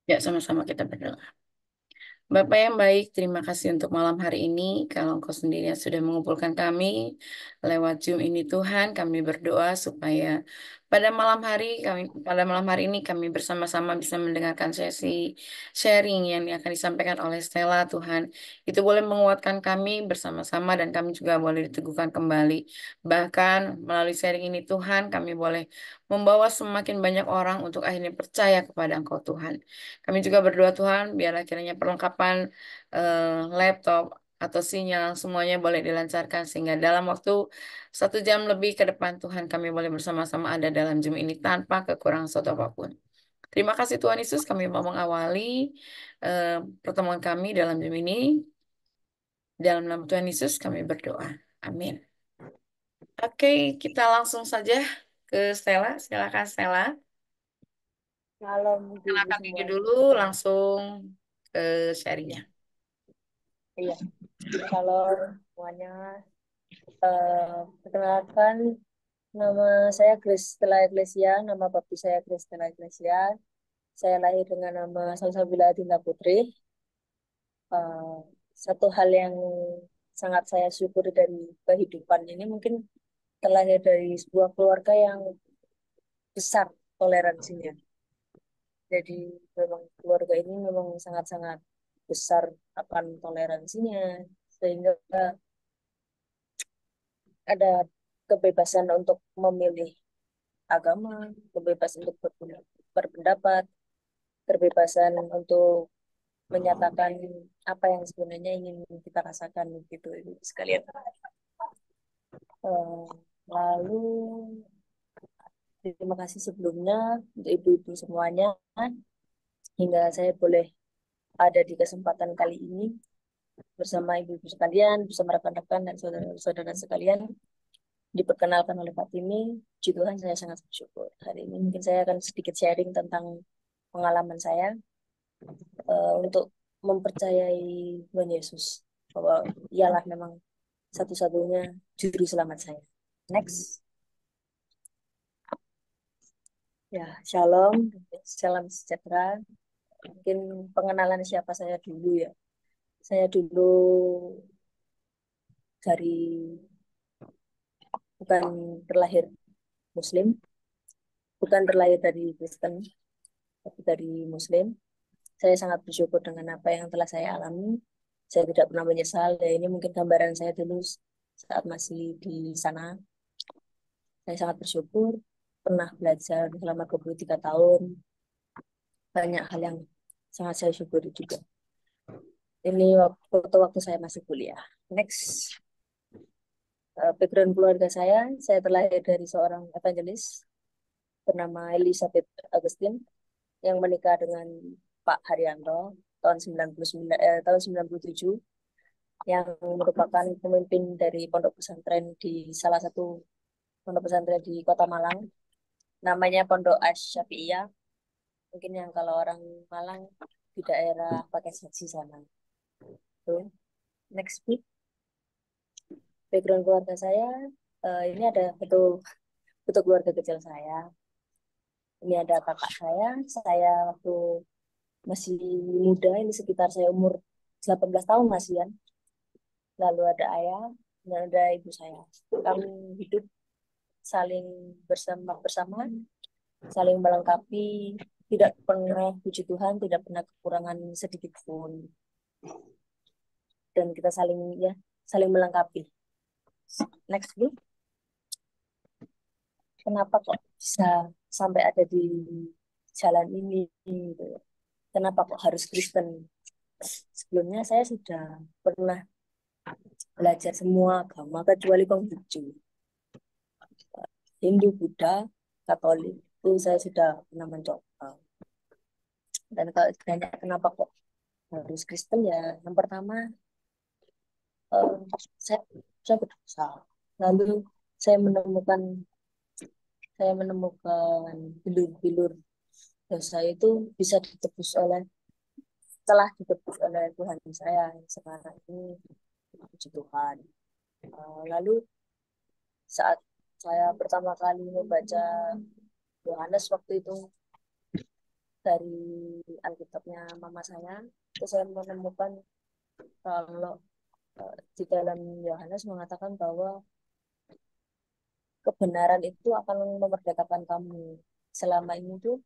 Ya, sama-sama kita berdoa. Bapak yang baik, terima kasih untuk malam hari ini. Kalau Engkau sendiri yang sudah mengumpulkan kami lewat Zoom ini, Tuhan, kami berdoa supaya pada malam hari ini kami bersama-sama bisa mendengarkan sesi sharing yang akan disampaikan oleh Stella, Tuhan. Itu boleh menguatkan kami bersama-sama dan kami juga boleh diteguhkan kembali. Bahkan melalui sharing ini, Tuhan, kami boleh membawa semakin banyak orang untuk akhirnya percaya kepada Engkau, Tuhan. Kami juga berdoa Tuhan, biarlah kiranya perlengkapan laptop atau sinyal semuanya boleh dilancarkan sehingga dalam waktu 1 jam lebih ke depan Tuhan kami boleh bersama-sama ada dalam Zoom ini tanpa kekurangan suatu apapun. Terima kasih Tuhan Yesus, kami mau mengawali eh, pertemuan kami dalam Zoom ini. Dalam nama Tuhan Yesus kami berdoa. Amin. Oke, kita langsung saja ke Stella. Silakan Stella. Malam ibu Silakan Gigi semuanya. dulu langsung ke sharingnya. Iya, shalom semuanya. Perkenalkan, nama saya Grace Stella Ecclesia, nama baptis saya Grace Stella Ecclesia. Saya lahir dengan nama Salsabila Adinda Putri. Eh, Satu hal yang sangat saya syukuri dari kehidupan ini mungkin terlahir dari sebuah keluarga yang besar toleransinya. Jadi memang keluarga ini memang sangat-sangat besar akan toleransinya, sehingga ada kebebasan untuk memilih agama, kebebasan untuk berpendapat, kebebasan untuk menyatakan apa yang sebenarnya ingin kita rasakan gitu Ibu sekalian. Eh, Lalu terima kasih sebelumnya untuk ibu-ibu semuanya hingga saya boleh ada di kesempatan kali ini bersama ibu-ibu sekalian, bersama rekan-rekan dan saudara-saudara sekalian diperkenalkan oleh Fatimi. Puji Tuhan saya sangat bersyukur. Hari ini mungkin saya akan sedikit sharing tentang pengalaman saya untuk mempercayai Tuhan Yesus bahwa ialah memang satu-satunya juru selamat saya. Next, ya Shalom, salam sejahtera. Mungkin pengenalan siapa saya dulu ya. Saya dulu dari bukan terlahir Muslim, bukan terlahir dari Kristen, tapi dari Muslim. Saya sangat bersyukur dengan apa yang telah saya alami. Saya tidak pernah menyesal. Ya, ini mungkin gambaran saya dulu saat masih di sana. Saya sangat bersyukur pernah belajar selama 23 tahun. Banyak hal yang sangat saya syukuri juga. Ini waktu saya masih kuliah. Next, background keluarga saya terlahir dari seorang evangelis bernama Elizabeth Agustin yang menikah dengan Pak Haryanto tahun 99 tahun 97 yang merupakan pemimpin dari pondok pesantren di salah satu pondok pesantren di Kota Malang, namanya Pondok Asy-Syafi'iyah. Mungkin yang kalau orang Malang di daerah pakai saji sana. Tuh. Next week, background keluarga saya, ini ada foto keluarga kecil saya. Ini ada kakak saya waktu masih muda, ini sekitar saya umur 18 tahun masih kan. Lalu ada ayah dan ada ibu saya. Kami hidup saling bersama, saling melengkapi, tidak pernah, puji Tuhan, tidak pernah kekurangan sedikit pun. Dan kita saling melengkapi. Next, Bu. Kenapa kok bisa sampai ada di jalan ini? Gitu. Kenapa kok harus Kristen? Sebelumnya saya sudah pernah belajar semua agama kecuali Konghucu. Hindu, Buddha, Katolik itu saya sudah pernah mencoba. Dan kalau ditanya kenapa kok harus Kristen ya, yang pertama eh, saya saya berdosa. Lalu saya menemukan saya menemukan bilur-bilur dosa itu bisa ditebus oleh telah ditebus oleh Tuhan saya yang sekarang ini, puji Tuhan. Lalu saat saya pertama kali membaca Yohanes waktu itu dari Alkitabnya mama saya, itu saya menemukan kalau di dalam Yohanes mengatakan bahwa kebenaran itu akan memerdekakan kamu. Selama ini tuh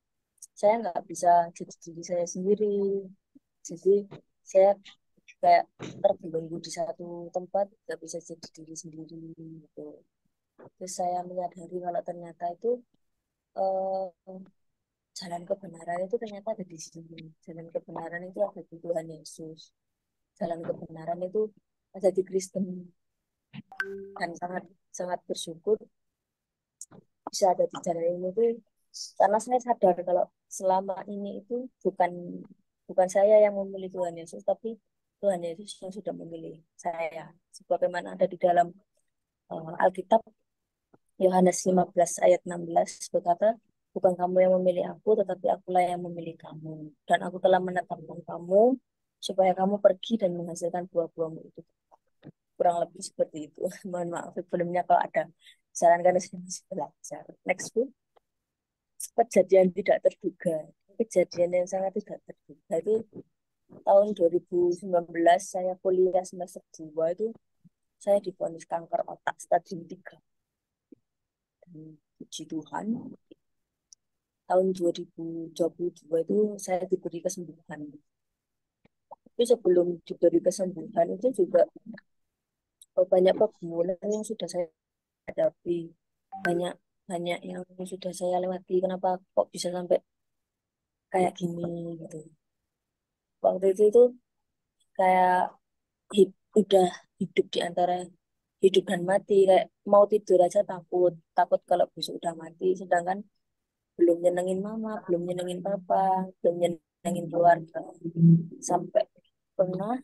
saya nggak bisa jadi diri saya sendiri. Jadi saya kayak terbelenggu di satu tempat, nggak bisa jadi diri sendiri gitu. Terus saya menyadari kalau ternyata itu eh, jalan kebenaran itu ternyata ada di sini. Jalan kebenaran itu ada di Tuhan Yesus. Jalan kebenaran itu ada di Kristen, dan sangat sangat bersyukur bisa ada di jalan ini tuh karena saya sadar kalau selama ini itu bukan bukan saya yang memilih Tuhan Yesus, tapi Tuhan Yesus yang sudah memilih saya. Sebagaimana ada di dalam Alkitab, Yohanes 15 ayat 16 berkata, bukan kamu yang memilih aku, tetapi akulah yang memilih kamu. Dan aku telah menetapkan kamu supaya kamu pergi dan menghasilkan buah-buahmu itu. Kurang lebih seperti itu. Mohon maaf sebelumnya kalau ada saran, karena saya masih belajar. Next, Bu. Kejadian tidak terduga. Kejadian yang sangat tidak terduga itu tahun 2019 saya kuliah semester 2 itu saya divonis kanker otak stadium 3. Dan puji Tuhan, tahun 2022 itu saya diberi kesembuhan. Tapi sebelum diberi kesembuhan itu juga banyak pergumulan yang sudah saya hadapi. Banyak banyak yang sudah saya lewati. Kenapa kok bisa sampai kayak gini gitu. Waktu itu kayak udah hidup di antara hidup dan mati, kayak mau tidur aja takut takut kalau besok udah mati, sedangkan belum nyenengin mama, belum nyenengin papa, belum nyenengin keluarga. Sampai pernah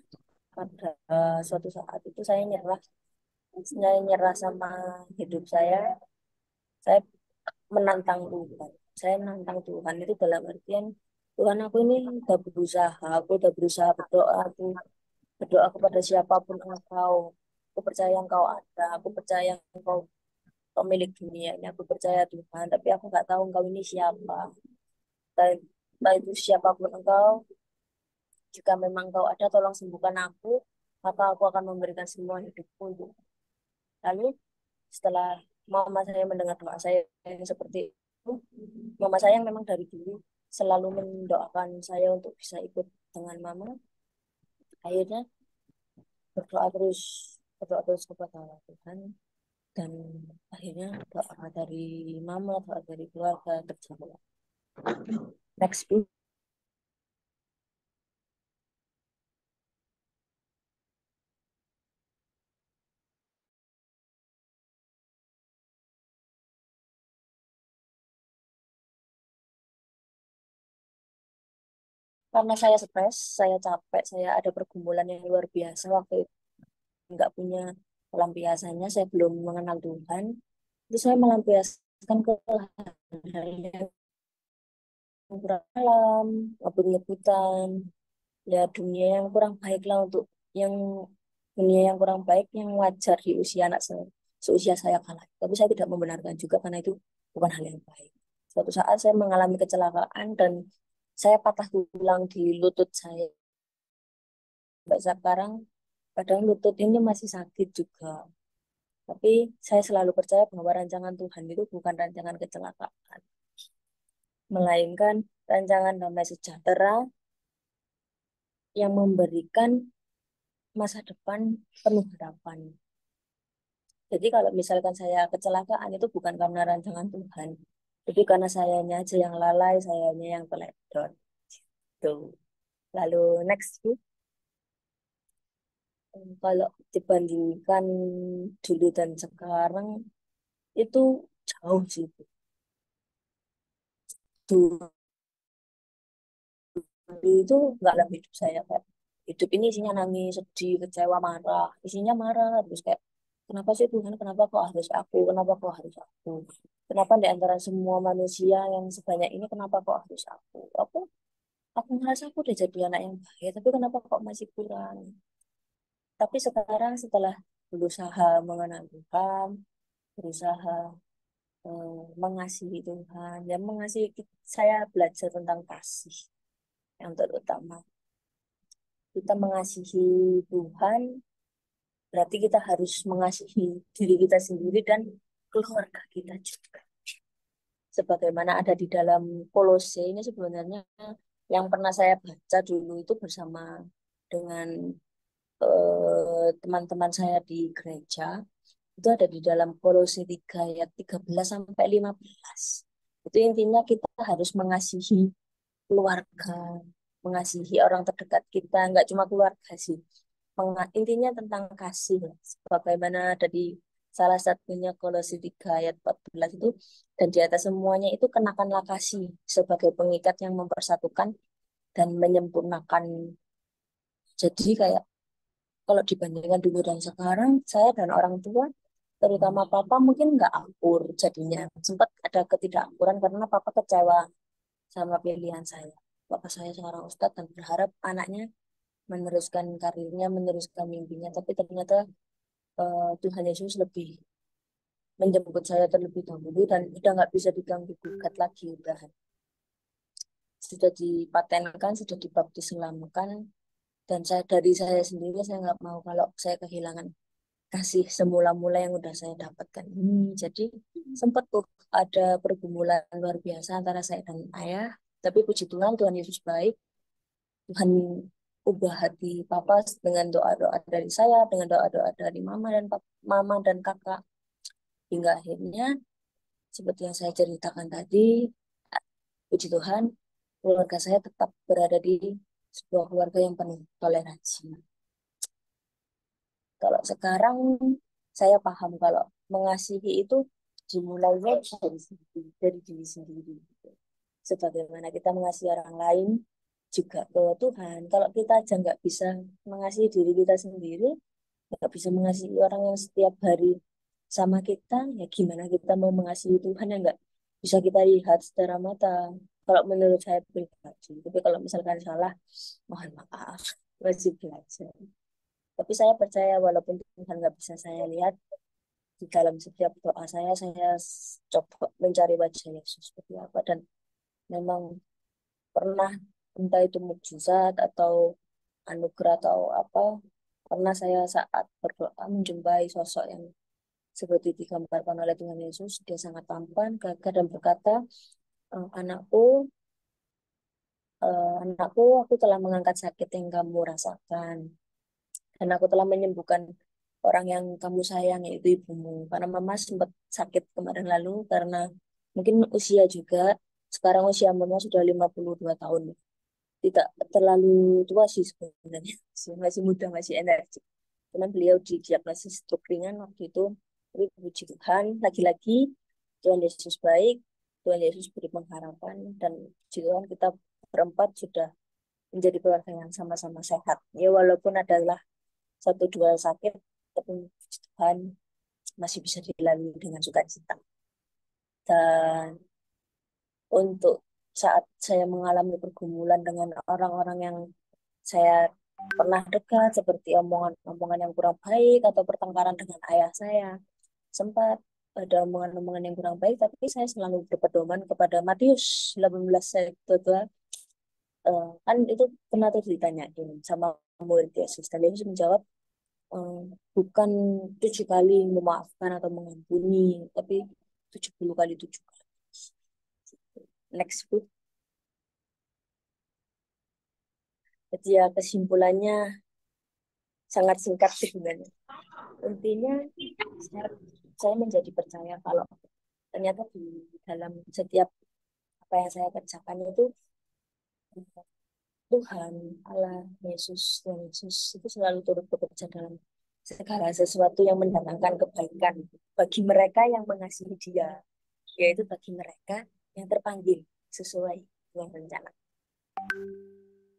pada suatu saat itu saya nyerah sama hidup saya menantang Tuhan. Saya menantang Tuhan itu dalam artian, Tuhan aku ini udah berusaha berdoa, aku berdoa kepada siapapun engkau. Aku percaya engkau ada, aku percaya engkau pemilik dunia ini, aku percaya Tuhan, tapi aku nggak tahu engkau ini siapa. Dan entah itu siapapun engkau, jika memang engkau ada, tolong sembuhkan aku, maka aku akan memberikan semua hidupku untuk. Lalu setelah mama saya mendengar doa saya yang seperti itu, mama saya yang memang dari dulu selalu mendoakan saya untuk bisa ikut dengan mama, akhirnya berdoa terus berdoa terus kepada Tuhan, dan akhirnya doa dari mama, doa dari keluarga terjawab. Next, Bu. Karena saya stres, saya capek, saya ada pergumulan yang luar biasa waktu itu, nggak punya pelampiasannya, saya belum mengenal Tuhan, itu saya melampiaskan ke hal-hal yang kurang alam, ngebut-ngebutan, ya dunia yang kurang baik lah, untuk yang dunia yang kurang baik yang wajar di usia anak seusia saya kala. Tapi saya tidak membenarkan juga karena itu bukan hal yang baik. Suatu saat saya mengalami kecelakaan dan saya patah tulang di lutut saya. Sampai sekarang kadang lutut ini masih sakit juga. Tapi saya selalu percaya bahwa rancangan Tuhan itu bukan rancangan kecelakaan, melainkan rancangan damai sejahtera yang memberikan masa depan penuh harapan. Jadi kalau misalkan saya kecelakaan itu bukan karena rancangan Tuhan, itu karena sayanya aja yang lalai, sayanya yang teledor. Tuh. Lalu next, Bu. Kalau dibandingkan dulu dan sekarang itu jauh sih, Bu. Dulu itu nggak dalam hidup saya, kayak hidup ini isinya nangis, sedih, kecewa, marah, isinya marah terus, kayak kenapa sih Tuhan, kenapa kok harus aku, kenapa kok harus aku, kenapa di antara semua manusia yang sebanyak ini kenapa kok harus aku ngerasa aku udah jadi anak yang baik, tapi kenapa kok masih kurang. Tapi sekarang setelah berusaha mengenal Tuhan, berusaha mengasihi Tuhan. Ya, mengasihi, saya belajar tentang kasih yang terutama. Kita mengasihi Tuhan, berarti kita harus mengasihi diri kita sendiri dan keluarga kita juga. Sebagaimana ada di dalam Kolose ini sebenarnya yang pernah saya baca dulu itu bersama dengan teman-teman saya di gereja, itu ada di dalam Kolose 3 ayat 13 sampai 15. Itu intinya kita harus mengasihi keluarga, mengasihi orang terdekat kita, nggak cuma keluarga sih. Intinya tentang kasih, lah. Sebagaimana ada di salah satunya Kolose 3 ayat 14 itu, dan di atas semuanya itu kenakanlah kasih sebagai pengikat yang mempersatukan dan menyempurnakan. Jadi kayak kalau dibandingkan dulu dan sekarang, saya dan orang tua, terutama papa mungkin nggak akur jadinya. Sempat ada ketidakakuran karena papa kecewa sama pilihan saya. Bapak saya seorang ustadz dan berharap anaknya meneruskan karirnya, meneruskan mimpinya. Tapi ternyata Tuhan Yesus lebih menjemput saya terlebih dahulu dan udah nggak bisa diganggu gugat lagi. Udah sudah dipatenkan, sudah dibaptis selamatkan. Dan saya dari saya sendiri saya nggak mau kalau saya kehilangan kasih semula-mula yang udah saya dapatkan ini. Jadi sempat tuh ada pergumulan luar biasa antara saya dan ayah. Tapi puji Tuhan, Tuhan Yesus baik. Tuhan ubah hati papa dengan doa-doa dari saya, dengan doa-doa dari mama dan kakak. Hingga akhirnya, seperti yang saya ceritakan tadi, puji Tuhan, keluarga saya tetap berada di sebuah keluarga yang penuh toleransi. Kalau sekarang saya paham kalau mengasihi itu dimulainya dari diri sendiri. Gitu. Sebagaimana kita mengasihi orang lain juga ke Tuhan. Kalau kita aja nggak bisa mengasihi diri kita sendiri, nggak bisa mengasihi orang yang setiap hari sama kita, ya gimana kita mau mengasihi Tuhan yang nggak bisa kita lihat secara mata. Kalau menurut saya pribadi, tapi kalau misalkan salah, mohon maaf, masih belajar. Tapi saya percaya walaupun Tuhan nggak bisa saya lihat, di dalam setiap doa saya coba mencari wajah Yesus seperti apa. Dan memang pernah, entah itu mukjizat atau anugerah atau apa, pernah saya saat berdoa menjumpai sosok yang seperti digambarkan oleh Tuhan Yesus. Dia sangat tampan, gagah dan berkata, anakku, anakku, aku telah mengangkat sakit yang kamu rasakan. Dan aku telah menyembuhkan orang yang kamu sayang, yaitu ibumu. Karena mama sempat sakit kemarin lalu karena mungkin usia juga. Sekarang usia mama sudah 52 tahun. Tidak terlalu tua sih sebenarnya. Masih muda, masih energi. Cuman beliau didiagnosis stroke ringan waktu itu. Tapi puji Tuhan, lagi-lagi Tuhan Yesus baik. Tuhan Yesus beri pengharapan. Dan puji Tuhan kita berempat sudah menjadi keluarga yang sama-sama sehat. Ya walaupun adalah satu dua sakit, tapi puji Tuhan masih bisa dilalui dengan sukacita. Dan untuk saat saya mengalami pergumulan dengan orang-orang yang saya pernah dekat, seperti omongan-omongan yang kurang baik atau pertengkaran dengan ayah saya, sempat ada omongan-omongan yang kurang baik, tapi saya selalu berpedoman kepada Matius 18 ayat 22. Kan itu pernah tuh ditanyain sama murid Yesus, dan Yesus menjawab, eh, bukan 7 kali memaafkan atau mengampuni, tapi 70 kali 7 kali. Next book. Jadi ya kesimpulannya sangat singkat sih sebenarnya. Intinya saya, saya menjadi percaya kalau ternyata di dalam setiap apa yang saya kerjakan itu Tuhan, Allah, Yesus, Tuhan Yesus itu selalu turut bekerja dalam segala sesuatu yang mendatangkan kebaikan bagi mereka yang mengasihi Dia, yaitu bagi mereka yang terpanggil sesuai dengan rencana.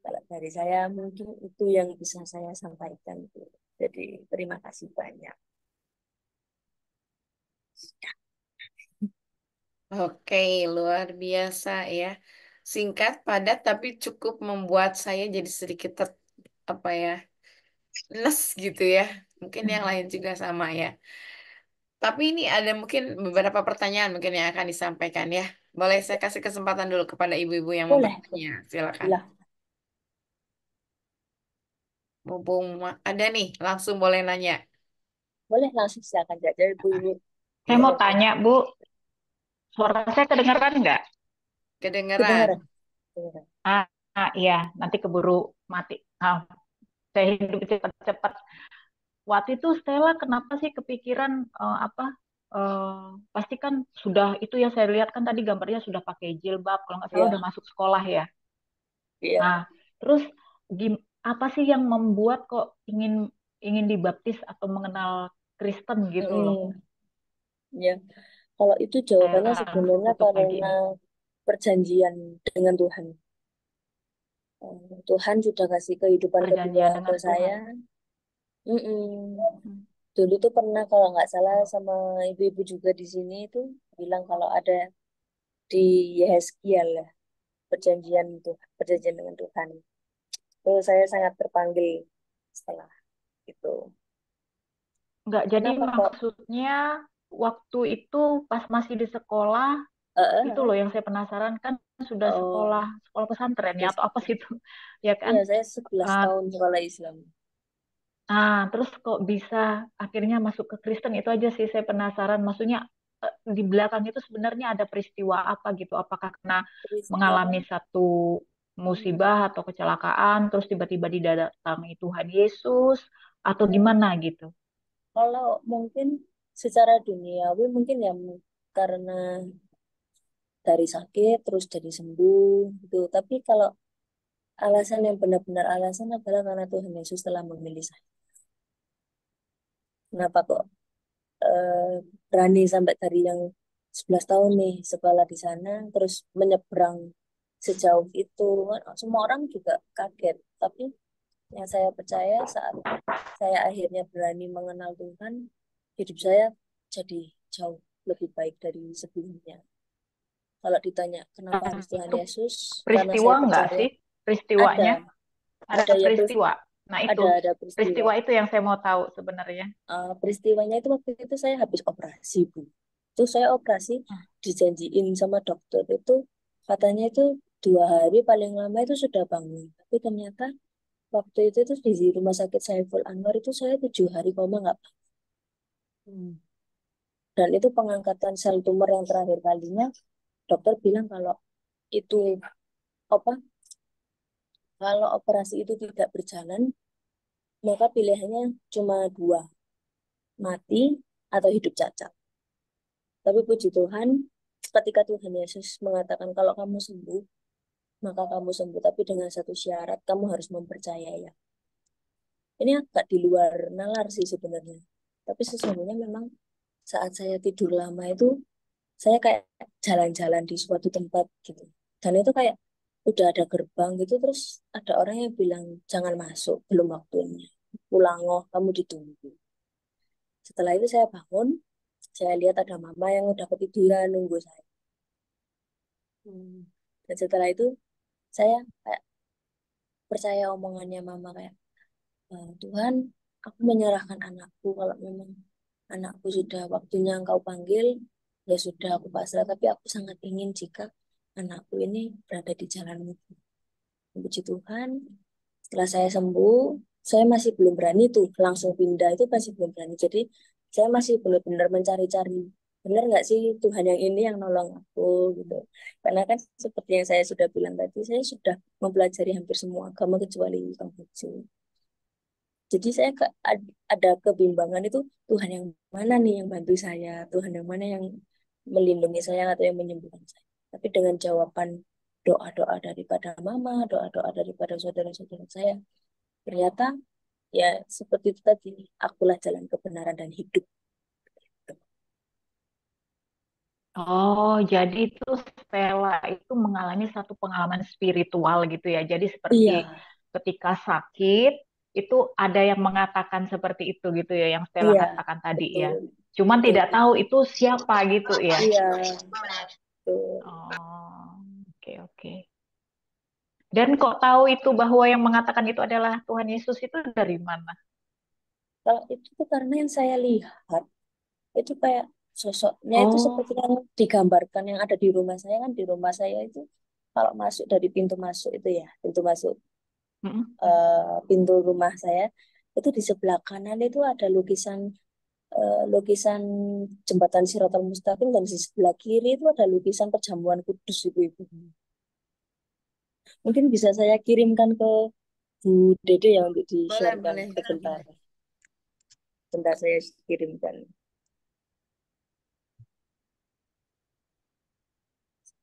Kalau dari saya mungkin itu yang bisa saya sampaikan. Jadi terima kasih banyak. Oke, luar biasa ya. Singkat, padat, tapi cukup membuat saya jadi sedikit apa ya, les gitu ya. Mungkin yang lain juga sama ya. Tapi ini ada mungkin beberapa pertanyaan mungkin yang akan disampaikan ya. Boleh saya kasih kesempatan dulu kepada ibu-ibu yang mau Boleh, bertanya. Silakan. boleh. Mumpung ada nih, langsung boleh nanya. Boleh langsung silakan aja ibu-ibu. Saya Iya, mau tanya, Bu, suara saya kedengaran nggak? kedengeran. Kedengaran, kedengaran. Iya, nanti keburu mati. Ah, saya hidup cepat-cepat. Waktu itu Stella kenapa sih kepikiran apa? Pasti kan sudah itu ya saya lihat kan tadi gambarnya sudah pakai jilbab, kalau nggak salah udah Iya, masuk sekolah ya. iya. Nah, terus apa sih yang membuat kok ingin ingin dibaptis atau mengenal Kristen gitu loh? Mm-mm. Ya, kalau itu jawabannya Stella sebenarnya untuk pagi karena ini. perjanjian dengan Tuhan. Tuhan sudah kasih kehidupan kedua Perjanjian ke dengan saya. Tuhan. Mm-mm. Hmm. Dulu tuh pernah kalau nggak salah sama ibu-ibu juga di sini itu bilang kalau ada di Yehezkiel ya, perjanjian itu, perjanjian dengan Tuhan. Itu saya sangat terpanggil setelah itu. Enggak, jadi Kenapa kok? maksudnya waktu itu pas masih di sekolah Eh, itu eh, loh eh. yang saya penasaran kan sudah Oh, sekolah sekolah pesantren ya oke. atau apa sih itu ya kan. Iya, saya 11 Ah, tahun sekolah Islam. terus kok bisa akhirnya masuk ke Kristen itu aja sih saya penasaran. Maksudnya di belakang itu sebenarnya ada peristiwa apa gitu? Apakah karena Peristiwa. mengalami satu Hmm. musibah atau kecelakaan terus tiba-tiba didatangi Tuhan Yesus atau gimana gitu? Kalau mungkin secara duniawi mungkin ya karena dari sakit terus jadi sembuh gitu. Tapi kalau alasan yang benar-benar alasan adalah karena Tuhan Yesus telah memilih saya. Kenapa kok eh, berani sampai dari yang 11 tahun nih sekolah di sana terus menyeberang sejauh itu. Semua orang juga kaget. Tapi yang saya percaya saat saya akhirnya berani mengenal Tuhan, hidup saya jadi jauh lebih baik dari sebelumnya. Kalau ditanya kenapa Nah, harus Tuhan itu Yesus, karena peristiwa saya enggak percaya sih? ada, Peristiwanya ada ada ya peristiwa. Nah, itu ada peristiwa. peristiwa itu yang saya mau tahu sebenarnya. Peristiwanya itu waktu itu saya habis operasi, Bu. Itu saya operasi Hmm. dijanjiin sama dokter itu katanya itu 2 hari paling lama itu sudah bangun. Tapi ternyata waktu itu di rumah sakit Saiful Anwar itu saya 7 hari koma nggak bangun. Hmm. Dan itu pengangkatan sel tumor yang terakhir kalinya dokter bilang kalau itu apa kalau operasi itu tidak berjalan maka pilihannya cuma dua, mati atau hidup cacat. Tapi puji Tuhan, ketika Tuhan Yesus mengatakan kalau kamu sembuh, maka kamu sembuh. Tapi dengan satu syarat, kamu harus mempercayai. Ya. Ini agak di luar nalar sih sebenarnya. Tapi sesungguhnya memang saat saya tidur lama itu, saya kayak jalan-jalan di suatu tempat gitu. Dan itu kayak udah ada gerbang gitu, terus ada orang yang bilang, jangan masuk, belum waktunya. Pulang, oh, kamu ditunggu. Setelah itu saya bangun, saya lihat ada mama yang udah ketiduran nunggu saya. Dan setelah itu saya kayak percaya omongannya mama kayak Tuhan, aku menyerahkan anakku kalau memang anakku sudah waktunya engkau panggil, ya sudah aku pasrah. Tapi aku sangat ingin jika anakku ini berada di jalanmu. Puji Tuhan, setelah saya sembuh, saya masih belum berani tuh langsung pindah itu masih belum berani. Jadi saya masih benar-benar mencari-cari benar nggak sih Tuhan yang ini yang nolong aku gitu. Karena kan seperti yang saya sudah bilang tadi, saya sudah mempelajari hampir semua agama kecuali Konghucu. Jadi saya ada kebimbangan itu Tuhan yang mana nih yang bantu saya, Tuhan yang mana yang melindungi saya atau yang menyembuhkan saya. Tapi dengan jawaban doa-doa daripada mama, doa-doa daripada saudara-saudara saya, ternyata ya seperti itu tadi, akulah jalan kebenaran dan hidup. Oh, jadi itu Stella itu mengalami satu pengalaman spiritual gitu ya. Jadi seperti Iya, ketika sakit itu ada yang mengatakan seperti itu gitu ya, yang Stella iya, katakan tadi ya. betul, Cuman betul. tidak tahu itu siapa gitu ya. Iya, betul. Oh, oke oke. Dan kok tahu itu bahwa yang mengatakan itu adalah Tuhan Yesus itu dari mana? Kalau itu tuh karena yang saya lihat Itu kayak sosoknya itu Oh, seperti yang digambarkan yang ada di rumah saya. Kan di rumah saya itu kalau masuk dari pintu masuk itu ya, pintu masuk mm-mm. pintu rumah saya itu di sebelah kanan itu ada lukisan jembatan Shiratal Mustaqim, dan di sebelah kiri itu ada lukisan perjamuan kudus, ibu-ibu. Mungkin bisa saya kirimkan ke Bu Dede ya untuk Boleh, di-sharekan boleh. sebentar. Bentar saya kirimkan.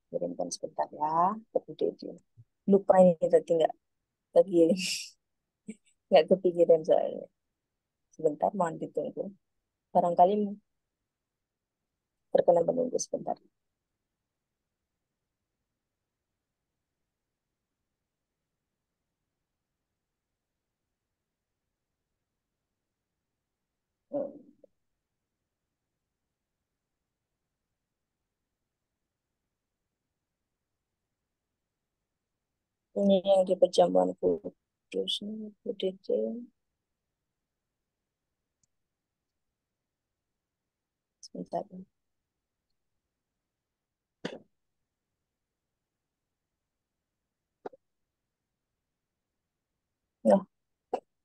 Kirimkan sebentar ya ke Bu Dede. Lupa ini tadi lagi nggak kepikiran soalnya. Sebentar, mohon ditunggu. Barangkali berkenan menunggu sebentar. Hmm. Ini yang di perjamuan kudus. Bu Dede. Sebentar. Nah,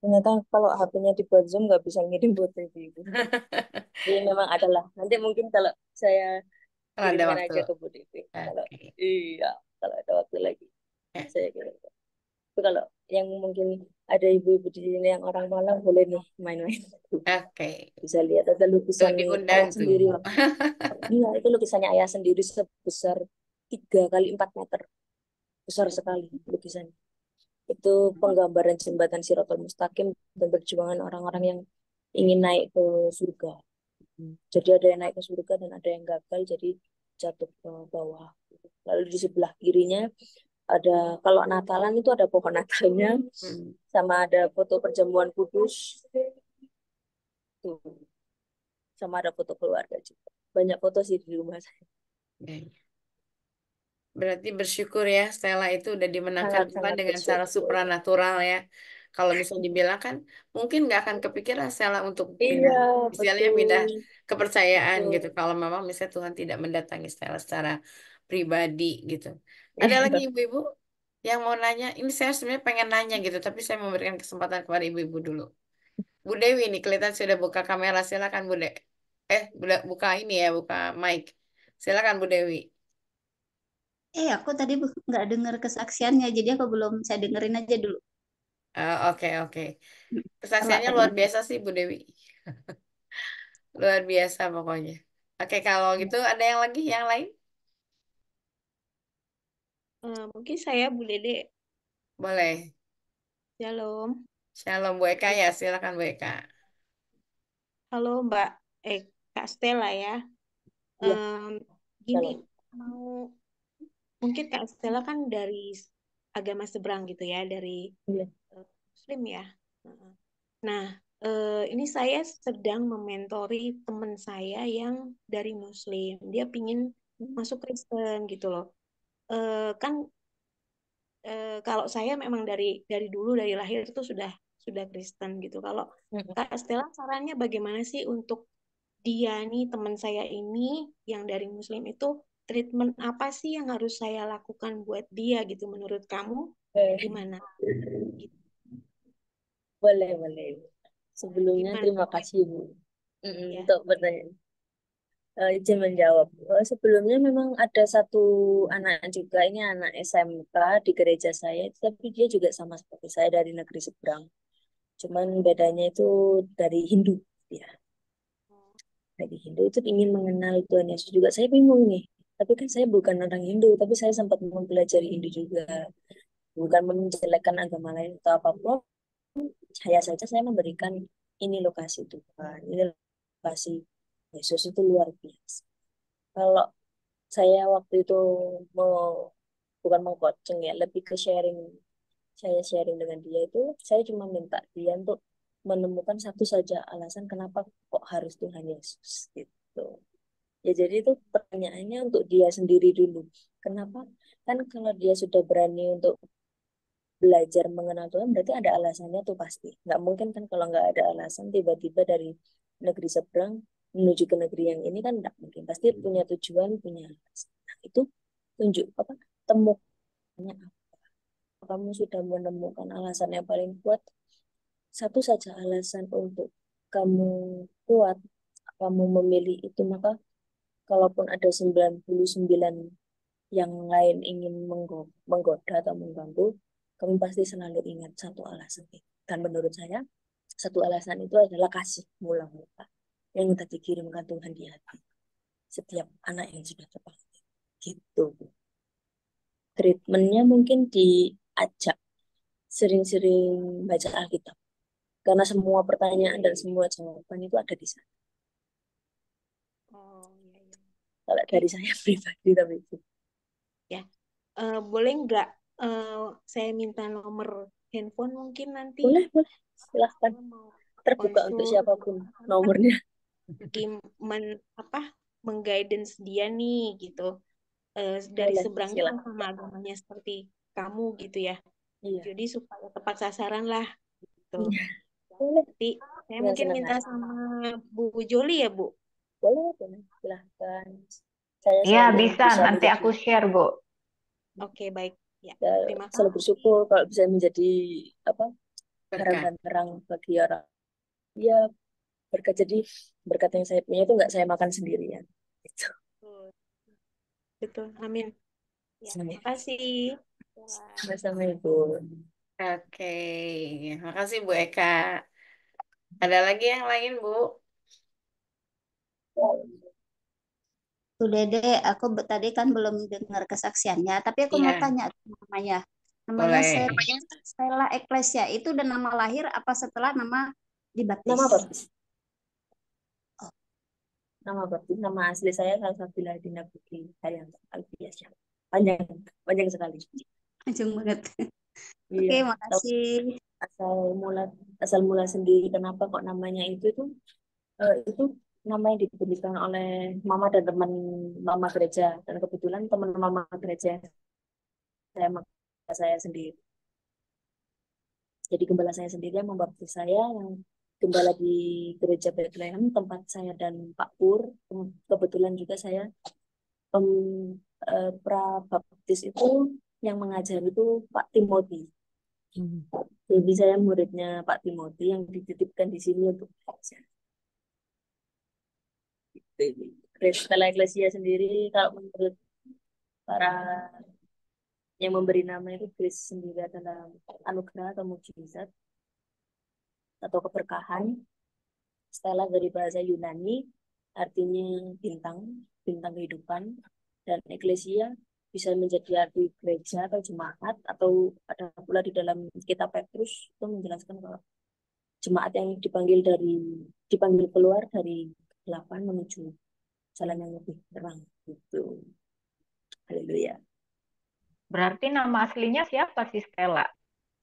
ternyata kalau HP-nya dibuat Zoom nggak bisa ngirim buat review. Jadi memang adalah. Nanti mungkin kalau saya Kalau ada kirimkan waktu. aja ke Bu Devi. Kalau Oke. iya, kalau ada waktu lagi Ya, saya kirim. Tapi kalau yang mungkin ada ibu-ibu di sini yang orang Malang boleh nih main-main. oke. Bisa lihat ada Tuh lukisan diundang ayah tuh. sendiri. Iya, itu lukisannya ayah sendiri sebesar 3 kali 4 meter. Besar sekali lukisannya. Itu penggambaran jembatan Shiratal Mustaqim dan perjuangan orang-orang yang ingin naik ke surga. Jadi ada yang naik ke surga dan ada yang gagal jadi jatuh ke bawah. Lalu di sebelah kirinya ada, kalau Natalan itu ada pohon Natalnya, Hmm. sama ada foto perjamuan kudus tuh, sama ada foto keluarga juga. Banyak foto sih di rumah saya. Ya, ya. Berarti bersyukur ya Stella itu udah dimenangkan Tuhan Sangat-sangat dengan cara bersyukur. supranatural ya. Kalau misalnya dibilang kan mungkin nggak akan kepikiran Stella untuk pindah, Iya, istilahnya pindah betul. kepercayaan gitu. Betul. Kalau memang misalnya Tuhan tidak mendatangi Stella secara pribadi gitu. Ada lagi Iya. ibu-ibu yang mau nanya? Ini saya sebenarnya pengen nanya gitu, tapi saya memberikan kesempatan kepada ibu-ibu dulu. Bu Dewi ini kelihatan sudah buka kamera, silakan Bu De. Buka ini ya, buka mic. Silakan Bu Dewi. Aku tadi nggak dengar kesaksiannya, jadi aku belum, saya dengerin aja dulu. Oke, oke. Kalau Kesaksiannya tadi, luar biasa sih Bu Dewi. Luar biasa pokoknya. Oke, kalau gitu ada yang lagi, yang lain? Mungkin saya Bu Dede. Boleh. Shalom. Shalom Bu Eka ya, silakan Bu Eka. Halo Mbak, Kak Stella ya. Iya, Em, Gini, shalom. mau mungkin Kak Stella kan dari agama seberang gitu ya, dari Iya. Muslim ya. Heeh. Nah, ini saya sedang mementori teman saya yang dari Muslim. Dia pingin masuk Kristen gitu loh. Kan kalau saya memang dari dulu dari lahir itu sudah Kristen gitu. Kalau Mm-mm. Kak Stella sarannya bagaimana sih untuk dia nih teman saya ini yang dari Muslim itu treatment apa sih yang harus saya lakukan buat dia gitu menurut kamu Eh, gimana? Gitu. boleh, boleh. Sebelumnya Gimana terima kasih Bu ya? untuk pertanyaan. Izin menjawab. Sebelumnya memang ada satu anak juga, ini anak SMK di gereja saya, tapi dia juga sama seperti saya dari negeri seberang. Cuman bedanya itu dari Hindu, ya. Dari Hindu itu ingin mengenal Tuhan Yesus juga. Saya bingung nih. Tapi kan saya bukan orang Hindu, tapi saya sempat mempelajari Hindu juga. Bukan menjelekkan agama lain atau apapun. Saya saja saya memberikan ini lokasi Tuhan, ini lokasi Yesus itu luar biasa. Kalau saya waktu itu mau, bukan mau coaching ya, lebih ke sharing. Saya sharing dengan dia itu, saya cuma minta dia untuk menemukan satu saja alasan kenapa kok harus Tuhan Yesus gitu. Ya jadi itu pertanyaannya untuk dia sendiri dulu. Kenapa? Kan kalau dia sudah berani untuk belajar mengenal Tuhan, berarti ada alasannya tuh pasti. Nggak mungkin kan kalau nggak ada alasan tiba-tiba dari negeri seberang menuju ke negeri yang ini kan enggak mungkin. Pasti punya tujuan, punya alasan. Nah, itu tunjuk apa? Temukannya apa? Kamu sudah menemukan alasan yang paling kuat, satu saja alasan untuk kamu kuat, kamu memilih itu, maka kalaupun ada 99 yang lain ingin menggoda atau mengganggu, kamu pasti selalu ingat satu alasan itu. Dan menurut saya, satu alasan itu adalah kasih mula-mula yang sudah dikirimkan Tuhan di hati setiap anak yang sudah terpaksa. Gitu. Treatmentnya mungkin diajak sering-sering baca Alkitab. Karena semua pertanyaan dan semua jawaban itu ada di sana. Oh, iya, iya. Kalau Oke, dari saya pribadi, tapi itu. ya. Boleh nggak saya minta nomor handphone mungkin nanti Boleh, boleh. Silahkan. saya mau Terbuka untuk konsul siapapun nomornya. lagi apa mengguidance dia nih gitu. Dari Boleh, seberangnya yang silahkan. sama agamanya seperti kamu gitu ya. Iya. Jadi supaya tepat sasaran lah gitu. Iya. Boleh. Nanti saya Dengan mungkin senang minta hati. sama Bu Joli ya, Bu. Boleh, boleh. Silahkan. Saya Ya, selalu bisa. bisa Nanti menjadi, aku share, Bu. Oke, baik. Ya, ya, terima selalu kasih. bersyukur kalau bisa menjadi apa terang Berkah. dan terang bagi orang. Ya, berkat, jadi berkat yang saya punya itu nggak saya makan sendirian. Gitu. Betul, betul. Amin. Ya, Sama- makasih. Ya. Sama-sama Ibu. Oke, makasih Bu Eka. Ada lagi yang lain, Bu? Udah deh, aku tadi kan belum dengar kesaksiannya, tapi aku mau Iya, tanya namanya. Namanya boleh. Stella Ecclesia itu udah nama lahir apa setelah nama dibaptis? Nama baptis. Nama baptis, nama asli saya Salsabila Dina Putri Haryanto Alfiasyah. Panjang, panjang sekali. Panjang banget. Iya, Oke, tahu makasih. asal mula asal mula sendiri kenapa kok namanya itu nama yang diberikan oleh mama dan teman mama gereja, dan kebetulan teman mama gereja saya sendiri. Jadi gembala saya sendiri yang membaptis saya, yang gembala di gereja Bethlehem tempat saya dan Pak Pur. Kebetulan juga saya pem, pra-baptis itu yang mengajar itu Pak Timothy. Jadi saya muridnya Pak Timothy yang dititipkan di sini untuk belajar. Kristala Ecclesia sendiri, kalau menurut para yang memberi nama itu, Grace sendiri adalah anugerah atau mukjizat atau keberkahan. Stella dari bahasa Yunani artinya bintang, bintang kehidupan. Dan Ecclesia bisa menjadi arti gereja atau jemaat, atau ada pula di dalam kitab Petrus itu menjelaskan kalau jemaat yang dipanggil keluar dari kegelapan menuju jalan yang lebih terang gitu. Haleluya. Berarti nama aslinya siapa sih Stella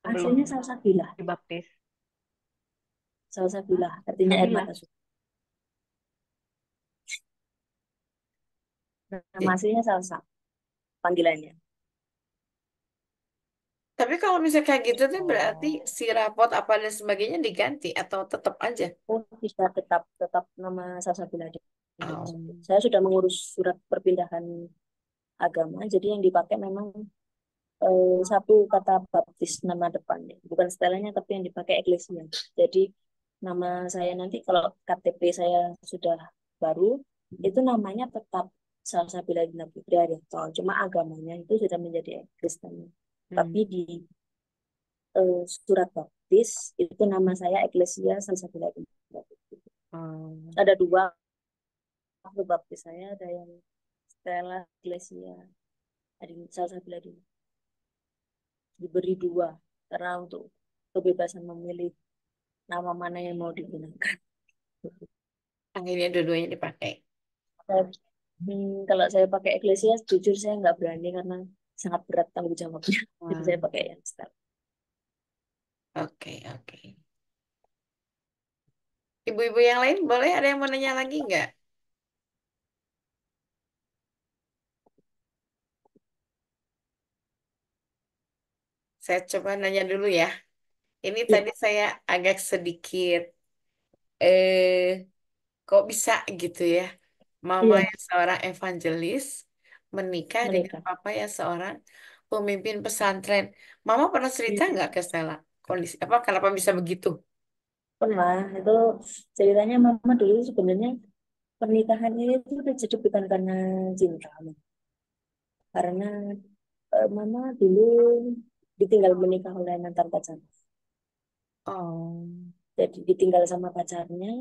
sebelum Aslinya Salsabila. dibaptis? Hah? Salsabila artinya air Sabila. mata suci. Nama aslinya Salsa panggilannya. Tapi kalau misalnya kayak gitu tuh berarti Oh. si rapot apa dan sebagainya diganti atau tetap aja? Oh, bisa tetap tetap nama Salsabila. Oh. Saya sudah mengurus surat perpindahan agama, jadi yang dipakai memang satu kata baptis nama depannya, bukan setelahnya, tapi yang dipakai Eklesia. Jadi nama saya nanti kalau KTP saya sudah baru, itu namanya tetap Salsabila Dina Putri Haryanto, cuma agamanya itu sudah menjadi Kristen. Hmm. Tapi di surat baptis itu nama saya Eklesia Salsabila Dina Putri. Oh. Ada dua waktu baptis saya, ada yang Stella Eklesia, ada yang Salsabila Dina, diberi dua karena untuk kebebasan memilih nama mana yang mau digunakan. Akhirnya dua-duanya dipakai. Saya- kalau saya pakai Ecclesia, jujur saya nggak berani karena sangat berat tanggung jawabnya. Jadi Wah. saya pakai yang Stella. Oke, oke. Ibu-ibu yang lain boleh ada yang mau nanya lagi nggak? Saya coba nanya dulu ya. Ini Ya, tadi saya agak sedikit eh kok bisa gitu ya? Mama Iya, yang seorang evangelis menikah dengan menikah. papa yang seorang pemimpin pesantren. Mama pernah cerita Iya. nggak ke Stella? Kondisi apa? Kenapa bisa begitu? Pernah, itu ceritanya mama dulu sebenarnya pernikahannya itu udah jadi bukan karena cinta. Karena mama dulu ditinggal menikah oleh mantan pacar. Oh, Jadi ditinggal sama pacarnya,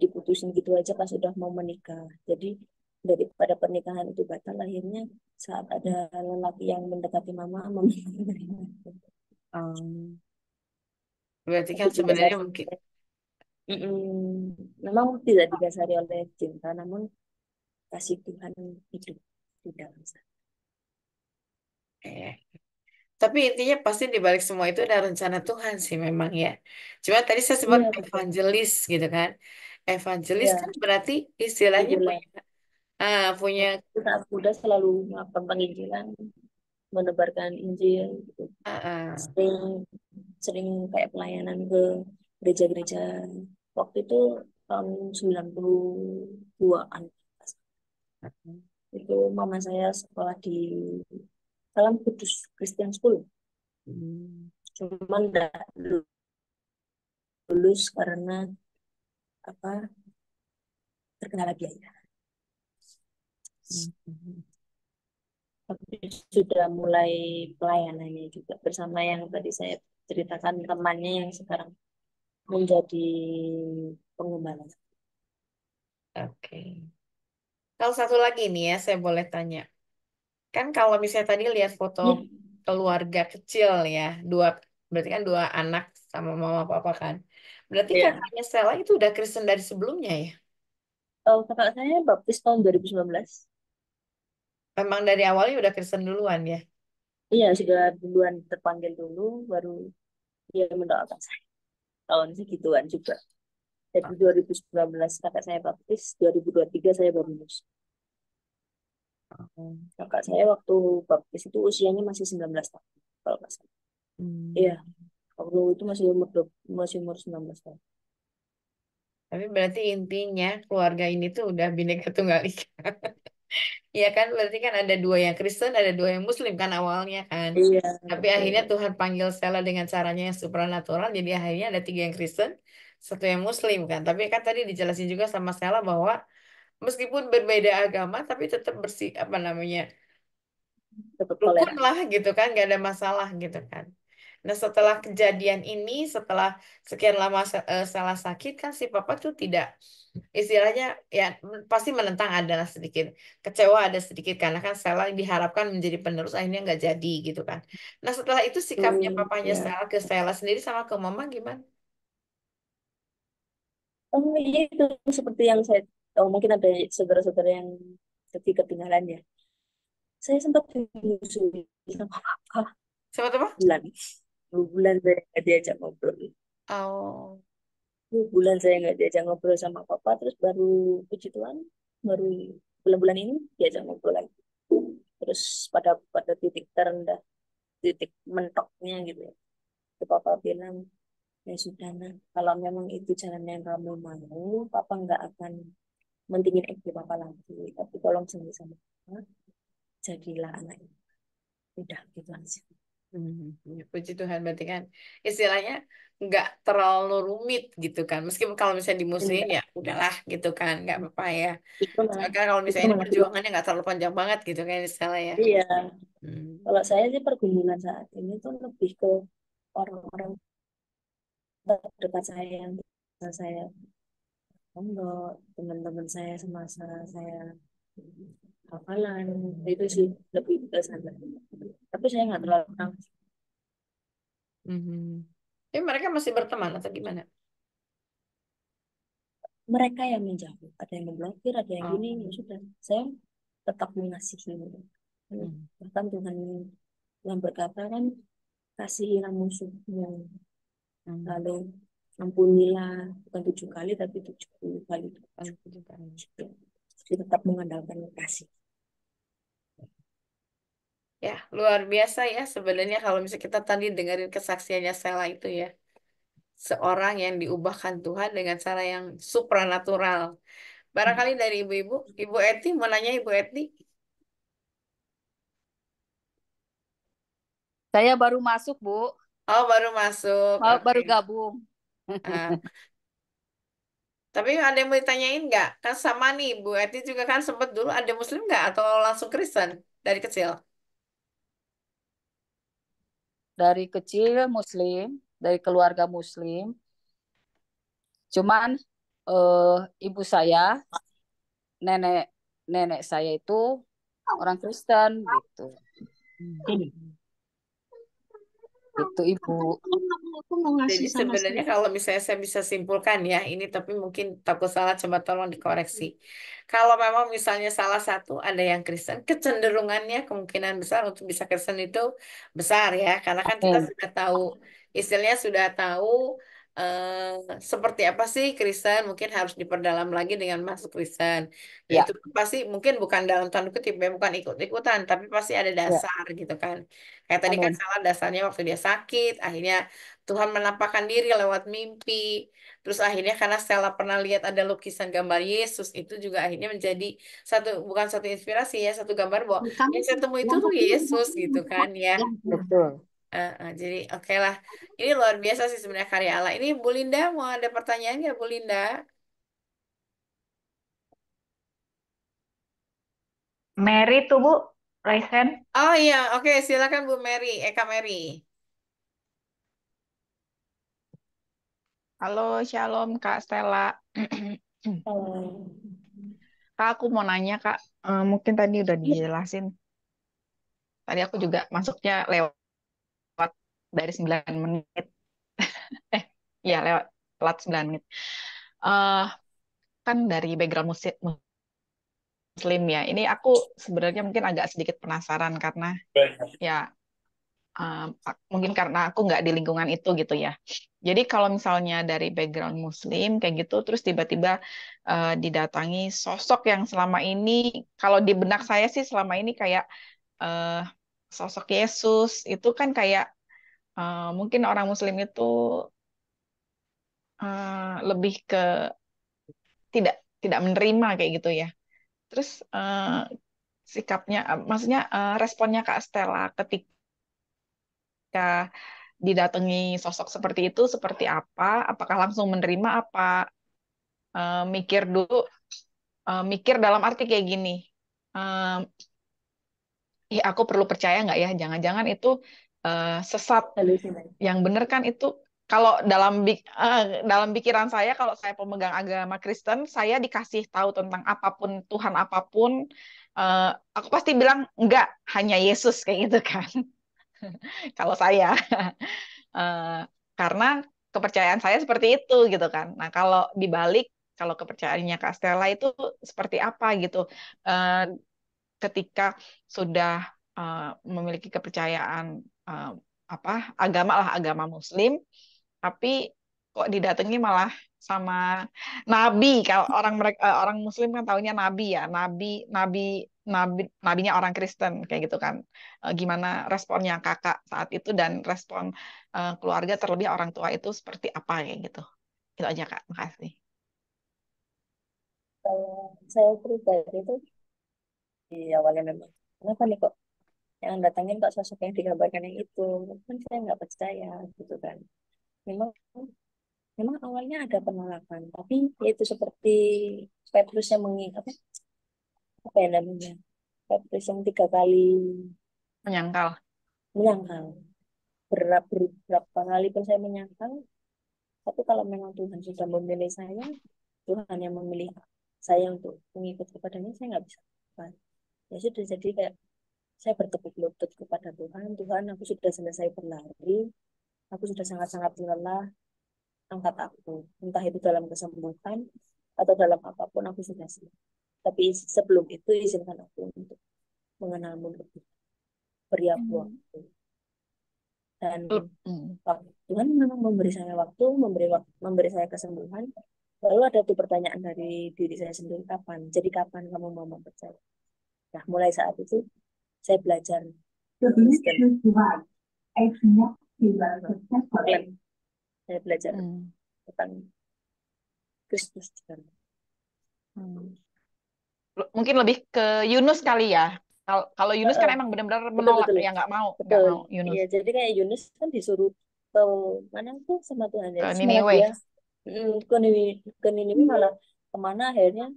diputusin gitu aja pas udah mau menikah. Jadi daripada pernikahan itu batal, akhirnya saat ada lelaki yang mendekati mama menerima. um, berarti Tapi kan sebenarnya didasari, mungkin. memang tidak didasari oleh cinta, namun kasih Tuhan hidup di dalam sana. eh, Tapi intinya pasti di balik semua itu ada rencana Tuhan sih memang ya. Cuma tadi saya sebut Iya, betul. evangelis gitu kan. Evangelis kan Iya, berarti istilahnya Injilan. punya Saat muda selalu melakukan penginjilan, menebarkan Injil, gitu. ah, ah, Sering, sering kayak pelayanan ke gereja-gereja. Waktu itu tahun 92-an. Itu mama saya sekolah di Salam Kudus Christian School. hmm, Cuman enggak lulus karena apa terkendala biaya. hmm, hmm. Tapi sudah mulai pelayanannya juga bersama yang tadi saya ceritakan temannya yang sekarang menjadi pengembala. Oke. Kalau satu lagi nih ya, saya boleh tanya. Kan kalau misalnya tadi lihat foto Ya, keluarga kecil ya, dua berarti kan dua anak sama mama papa kan. Berarti ya. kakaknya Stella itu udah Kristen dari sebelumnya ya? Kakak saya baptis tahun 2019. Memang dari awalnya udah Kristen duluan ya? Iya, sudah duluan terpanggil dulu, baru dia mendoakan saya. Tahun segituan juga. Jadi 2019 kakak saya baptis, 2023 saya baru lulus. Oh. Kakak saya waktu baptis itu usianya masih 19 tahun. Kalau nggak salah. Iya, Hmm. waktu itu masih umur 19 tahun. Tapi berarti intinya keluarga ini tuh udah Bhinneka Tunggal Ika. Iya kan, berarti kan ada dua yang Kristen, ada dua yang Muslim kan awalnya kan. Iya, Tapi akhirnya betul. Tuhan panggil Stella dengan caranya yang supranatural, jadi akhirnya ada tiga yang Kristen, satu yang Muslim kan. Tapi kan tadi dijelasin juga sama Stella bahwa meskipun berbeda agama, tapi tetap bersih apa namanya Tetap rukun toleran. lah gitu kan, gak ada masalah gitu kan. Nah setelah kejadian ini, setelah sekian lama Stella sakit kan si papa tuh tidak istilahnya ya pasti menentang adalah sedikit kecewa ada sedikit karena kan Stella diharapkan menjadi penerus akhirnya nggak jadi gitu kan. Nah setelah itu sikapnya papanya Ya. Stella ke Stella sendiri sama ke mama gimana? Oh iya itu seperti yang saya, oh mungkin ada saudara-saudara yang ketinggalan ya. Saya sempat menyusui sama papa Sama-sama? bulan. 2 bulan saya nggak diajak ngobrol. Oh. 2 bulan saya nggak diajak ngobrol sama papa, terus baru puji Tuhan, baru bulan-bulan ini diajak ngobrol lagi. Terus pada titik terendah, titik mentoknya gitu ya. Itu papa bilang, ya sudah nah, kalau memang itu jalan yang kamu mau, papa nggak akan mentingin ego papa lagi. Tapi tolong janji sama papa, jadilah anak itu. Udah gitu aja. Ya, puji Tuhan berarti kan istilahnya nggak terlalu rumit gitu kan meskipun kalau misalnya dimusuhin Enggak. ya udahlah gitu kan nggak apa-apa ya. Justru malah, Maka kalau justru misalnya ini malah perjuangannya nggak terlalu panjang banget gitu kan istilah ya. iya. Hmm. Kalau saya sih pergumulan saat ini tuh lebih ke orang-orang terdekat saya yang saya pondok, teman-teman saya semasa saya hafalan, itu sih lebih ke sana. Tapi saya nggak terlalu tahu. Mhm. Tapi mereka masih berteman atau gimana? Mereka yang menjauh, ada yang memblokir, ada yang Oh. gini, ya sudah. Saya tetap mengasihi. Hmm. Bahkan Tuhan yang berkata kan, kasihilah musuhmu, Hmm. lalu ampunilah bukan 7 kali tapi 70 kali. Oh, gitu kan. Jadi tetap mengandalkan kasih. Ya luar biasa ya sebenarnya kalau misalnya kita tadi dengerin kesaksiannya Sela itu ya. seorang yang diubahkan Tuhan dengan cara yang supranatural. Barangkali dari ibu-ibu, Ibu Eti mau nanya Ibu Eti. Saya baru masuk, Bu. Oh, baru masuk. Oke. Baru gabung. Ah, tapi ada yang mau ditanyain nggak? Kan sama nih, Bu Eti juga kan sempat dulu ada Muslim nggak atau langsung Kristen dari kecil? Dari kecil Muslim, dari keluarga Muslim. Cuman ibu saya, nenek nenek saya itu orang Kristen gitu. Itu Ibu. Aku mau Jadi ngasih sama sebenarnya sedikit. kalau misalnya saya bisa simpulkan ya, ini tapi mungkin takut salah, coba tolong dikoreksi. Kalau memang misalnya salah satu ada yang Kristen, kecenderungannya kemungkinan besar untuk bisa Kristen itu besar ya, karena kan kita Amin. sudah tahu, istilahnya sudah tahu seperti apa sih Kristen, mungkin harus diperdalam lagi dengan masuk Kristen. Ya Ya, itu pasti mungkin bukan dalam tanda kutip, ya, bukan ikut-ikutan, tapi pasti ada ya. dasar gitu kan. Kayak tadi kan Amin. salah dasarnya waktu dia sakit, akhirnya Tuhan menampakkan diri lewat mimpi. Terus akhirnya karena Stella pernah lihat ada lukisan gambar Yesus, itu juga akhirnya menjadi satu, bukan satu inspirasi ya, satu gambar bahwa Kamu yang saya temui itu yang tuh penting Yesus gitu kan ya. Betul. Jadi oke lah. Ini luar biasa sih sebenarnya karya Allah. Ini Bu Linda mau ada pertanyaan nggak Bu Linda? Mary tuh Bu, raise hand. Oh iya, oke silakan Bu Mary, Eka Mary. Halo, Shalom Kak Stella. Kak, aku mau nanya Kak, mungkin tadi udah dijelasin. Tadi aku juga masuknya lewat dari 9 menit. Eh, iya lewat telat 9 menit. Eh, kan dari background Muslim ya. Ini aku sebenarnya mungkin agak sedikit penasaran karena ya mungkin karena aku nggak di lingkungan itu gitu ya. Jadi kalau misalnya dari background Muslim kayak gitu, terus tiba-tiba didatangi sosok yang selama ini, kalau di benak saya sih selama ini kayak eh, sosok Yesus itu kan kayak mungkin orang Muslim itu lebih ke tidak tidak menerima kayak gitu ya. Terus sikapnya, maksudnya responnya Kak Stella ketika didatangi sosok seperti itu seperti apa? Apakah langsung menerima apa mikir dulu, mikir dalam arti kayak gini, eh, ih aku perlu percaya nggak ya? Jangan-jangan itu sesat. Halusinasi. Yang benar kan itu kalau dalam pikiran saya, kalau saya pemegang agama Kristen, saya dikasih tahu tentang apapun Tuhan apapun, eh, aku pasti bilang enggak, hanya Yesus kayak gitu kan. Kalau saya. Eh, karena kepercayaan saya seperti itu gitu kan. Nah, kalau dibalik, kalau kepercayaannya Kak Stella itu seperti apa gitu. Eh, ketika sudah memiliki kepercayaan eh, apa agama lah, agama Muslim, tapi kok didatangi malah sama nabi. Kalau orang Muslim kan taunya nabi ya, nabi nabinya orang Kristen kayak gitu kan. Gimana responnya kakak saat itu dan respon keluarga terlebih orang tua itu seperti apa kayak gitu. Itu aja Kak, makasih. Kalau saya pribadi itu di awalnya memang, kenapa nih kok yang datangin kok sosok yang digambarkan yang itu? Kan saya nggak percaya gitu kan. Memang memang awalnya ada penolakan, tapi itu seperti Petrus yang apa ya namanya? Petrus yang 3 kali Menyangkal. menyangkal. Berapa kali pun saya menyangkal, tapi kalau memang Tuhan sudah memilih saya, Tuhan yang memilih saya untuk mengikut kepadanya, saya nggak bisa apa. Ya sudah, jadi kayak saya bertekuk lutut kepada Tuhan. Tuhan, aku sudah selesai berlari, aku sudah sangat-sangat lelah, angkat aku. Entah itu dalam kesembuhan atau dalam apapun, aku sudah siap. Tapi sebelum itu izinkan aku untuk mengenalmu lebih, beri aku waktu. Dan Hmm. Tuhan memang memberi saya waktu, memberi saya kesembuhan. Lalu ada tuh pertanyaan dari diri saya sendiri, kapan? Jadi kapan kamu mau mempercayai? Nah, mulai saat itu saya belajar Kristen. Saya belajar Hmm. tentang Kristus juga. Hmm. Mungkin lebih ke Yunus kali ya. Kalau Yunus kan Heeh, emang benar-benar betul menolak betul ya, nggak betul. mau Yunus Iya, jadi kayak Yunus kan disuruh ke mana tuh sama Tuhan ya. ke Terus malah Niniwe. dia ke Niniwe malah kemana akhirnya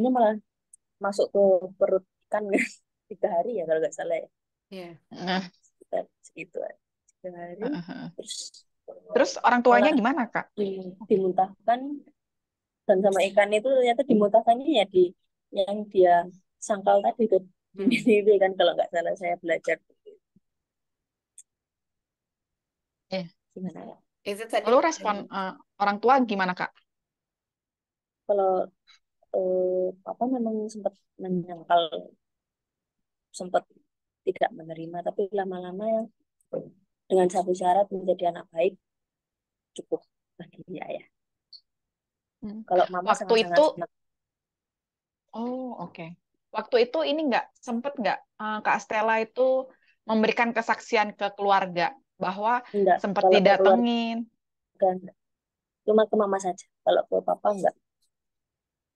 malah masuk ke perut ikan 3 hari ya kalau nggak salah ya. Iya. Nah, Sekitar segitu aja. 3 hari terus terus orang tuanya malah gimana, Kak? dimuntahkan dan sama ikan itu ternyata dimuntahkannya ya di yang dia sangkal tadi ke Hmm. Niniwe kan kalau nggak salah saya belajar Iya. gimana ya. Itu tadi Lalu respon orang tua gimana, Kak? Kalau papa memang sempat menyangkal, sempat tidak menerima, tapi lama-lama ya dengan satu syarat menjadi anak baik cukup bagi dia ya. Hmm. Kalau mama Waktu sangat-sangat itu, senang. oh oke. Waktu itu ini sempet nggak Kak Stella itu memberikan kesaksian ke keluarga bahwa Enggak, sempat kalau ke keluarga didatengin. enggak. Cuma ke mama saja. Kalau ke papa enggak.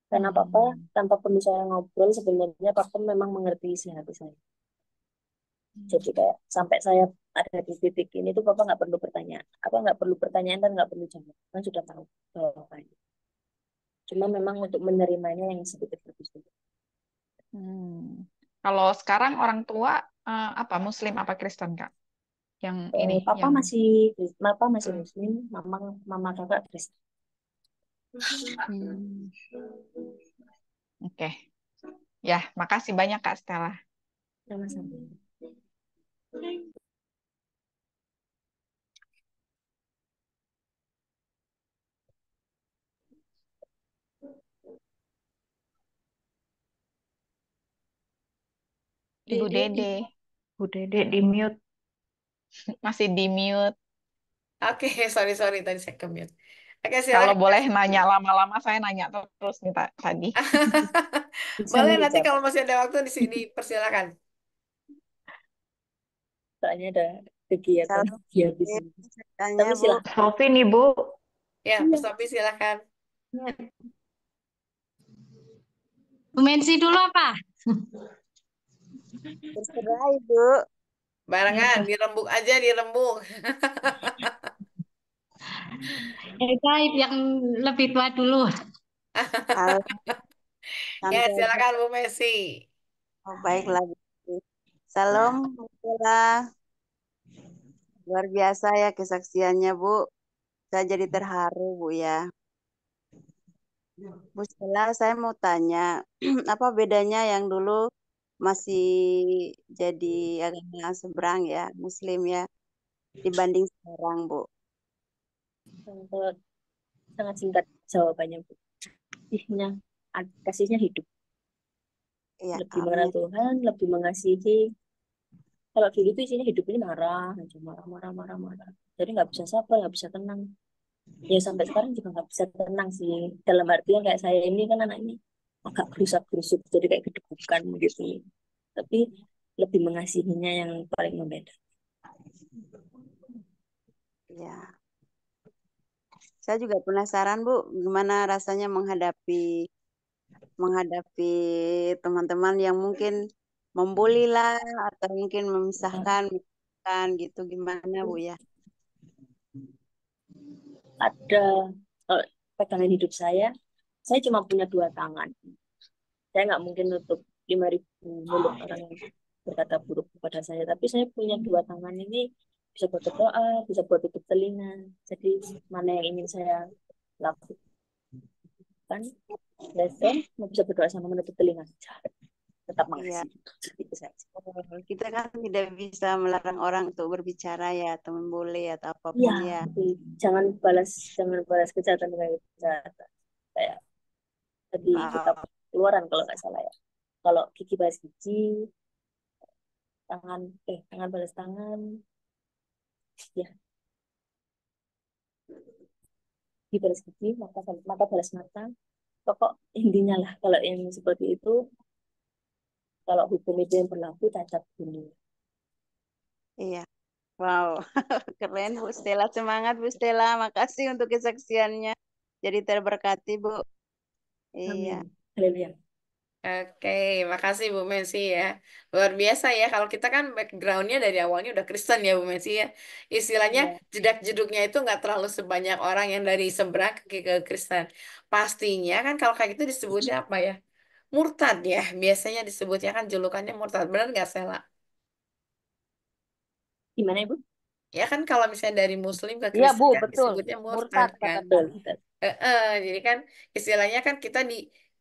Karena papa Hmm. tanpa perlu saya ngobrol sebenarnya papa memang mengerti isi hati saya. Jadi kayak sampai saya ada di titik ini tuh papa nggak perlu bertanya, apa nggak perlu pertanyaan dan nggak perlu jawab, kan sudah tahu jawabannya. Cuma memang untuk menerimanya yang sedikit lebih sulit. Hmm. Kalau sekarang orang tua apa Muslim apa Kristen, Kak? Yang ini, Papa yang masih papa masih hmm. Muslim, mama mama kakak Kristen. Hmm. Oke. Ya, makasih banyak Kak Stella. Sama-sama. Ibu Dede Bu Dede di mute. masih di mute. Oke, sorry sorry tadi saya ke-mute. Oke, Kalau silakan. boleh nanya lama-lama, saya nanya terus nih tadi. Bisa Boleh nanti menjawab. kalau masih ada waktu di sini persilakan. Soalnya ada kegiatan Salam dia di sini. tanya Tapi Bu. silahkan. Sofi nih Bu. Ya, Iya. Pak Sofi silakan. Bu Mensi dulu apa? Terserah Ibu. Barengan, dirembuk aja, dirembuk. Baik, yang lebih tua dulu. Halo, Ya, santai aja. silakan Bu Messi. Oh, baiklah Bu. Salam, Alhamdulillah. Luar biasa ya kesaksiannya Bu. Saya jadi terharu Bu ya. Bu Stella, saya mau tanya, apa bedanya yang dulu masih jadi agama seberang ya, Muslim ya, dibanding sekarang Bu? Kalau sangat singkat jawabannya, Bu. Kasihnya hidup. Ya, Lebih mengenal amin. Tuhan, lebih mengasihi. Kalau dulu tuh isinya hidup ini marah, aja marah, marah, marah, marah. Jadi nggak bisa sabar, nggak bisa tenang. Ya sampai sekarang juga nggak bisa tenang sih. Dalam artian kayak saya ini kan anak ini agak gerusak-gerusuk, jadi kayak gedebukan gitu. Tapi lebih mengasihinya yang paling membeda. Ya, saya juga penasaran Bu, gimana rasanya menghadapi teman-teman yang mungkin membuli lah atau mungkin memisahkan gitu gimana Bu ya? Ada pegangan hidup saya cuma punya 2 tangan. Saya nggak mungkin nutup 5.000 mulut orang yang berkata buruk kepada saya. Tapi saya punya 2 tangan ini bisa buat berdoa, bisa buat tutup telinga. Jadi mana yang ingin saya lakukan, saya mau bisa berdoa sama menutup telinga saja. Tetap Iya, mengasihi. Itu saja. kita kan tidak bisa melarang orang untuk berbicara ya atau membuli atau Iya, apapun ya. betul. Jangan balas kejahatan dengan kejahatan. Kayak tadi kita Ah, keluaran kalau nggak salah ya. Kalau gigi balas gigi, tangan balas tangan, ya gigi balas gigi, mata balas mata. Pokok intinya lah kalau yang seperti itu, kalau hukum itu yang berlaku cacat bunuh. iya. Wow, keren Bu Stella. Semangat Bu Stella. Makasih untuk kesaksiannya. Jadi terberkati Bu. Iya. Amin. Haleluya. Oke, makasih Bu Messi ya. Luar biasa ya, kalau kita kan backgroundnya dari awalnya udah Kristen ya Bu Messi ya. Istilahnya Iya. jedak-jeduknya itu nggak terlalu sebanyak orang yang dari seberang ke Kristen. Pastinya kan kalau kayak gitu disebutnya apa ya? Murtad ya, biasanya disebutnya kan julukannya murtad. Benar nggak Sela? Gimana Ibu? Ya kan kalau misalnya dari Muslim ke Iya Bu, Kristen kan betul. disebutnya murtad Murtad kan. katakan. Betul. Jadi kan istilahnya kan kita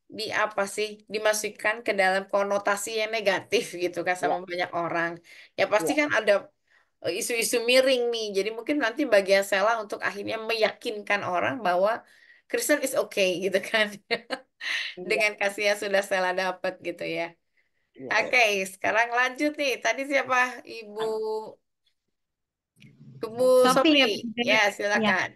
di apa sih dimasukkan ke dalam konotasi yang negatif gitu kan sama Ya, banyak orang. Ya pasti ya, kan ada isu-isu miring nih. Jadi mungkin nanti bagian Sela untuk akhirnya meyakinkan orang bahwa Kristen is okay gitu kan. iya, Dengan kasih yang sudah Sela dapat gitu ya. iya. Oke, sekarang lanjut nih. Tadi siapa? Ibu Ibu Sophie Sophie. ya, Ya, ya. silakan.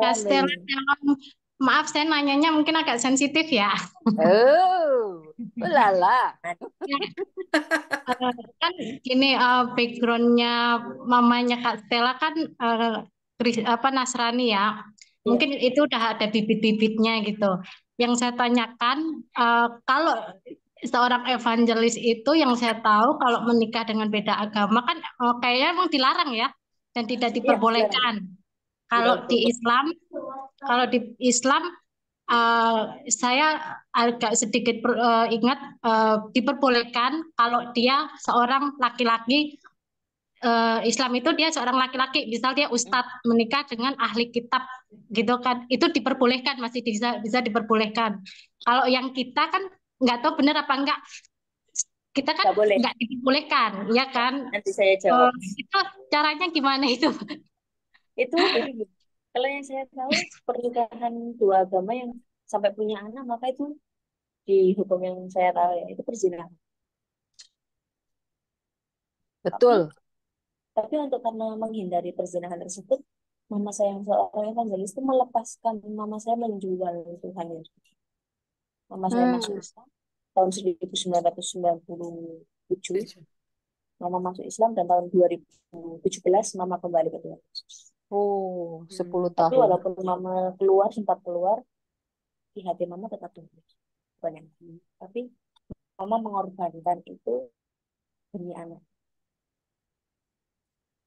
Kak Stella, Haleluya. maaf saya nanyanya mungkin agak sensitif ya. Oh, ulala. Ya, kan gini backgroundnya mamanya Kak Stella kan Nasrani ya. Iya. Mungkin itu udah ada bibit-bibitnya gitu. Yang saya tanyakan kalau seorang evangelis itu yang saya tahu kalau menikah dengan beda agama kan kayaknya emang dilarang ya dan tidak Iya, dilarang. diperbolehkan. Tidak Kalau di Islam saya agak sedikit ingat diperbolehkan kalau dia seorang laki-laki Islam itu dia seorang laki-laki, misal dia ustadz menikah dengan ahli kitab gitu kan, itu diperbolehkan, masih bisa diperbolehkan. Kalau yang kita kan nggak tahu benar apa enggak, kita kan nggak boleh. nggak diperbolehkan, ya kan? Nanti saya jawab. Itu caranya gimana itu? Itu jadi gini, kalau yang saya tahu pernikahan dua agama yang sampai punya anak maka itu di hukum yang saya tahu ya itu perzinahan. Tapi Betul. tapi untuk karena menghindari perzinahan tersebut, mama saya yang seorang evangelis itu melepaskan mama saya menjual Tuhan Yesus. Mama saya masuk Hmm. Islam tahun 1997. Mama masuk Islam dan tahun 2017 mama kembali ke Tuhan Yesus. Oh, 10 Tapi tahun. walaupun mama sempat keluar, di hati mama tetap Tuhan Yesus. Banyak. Tapi mama mengorbankan itu demi anak.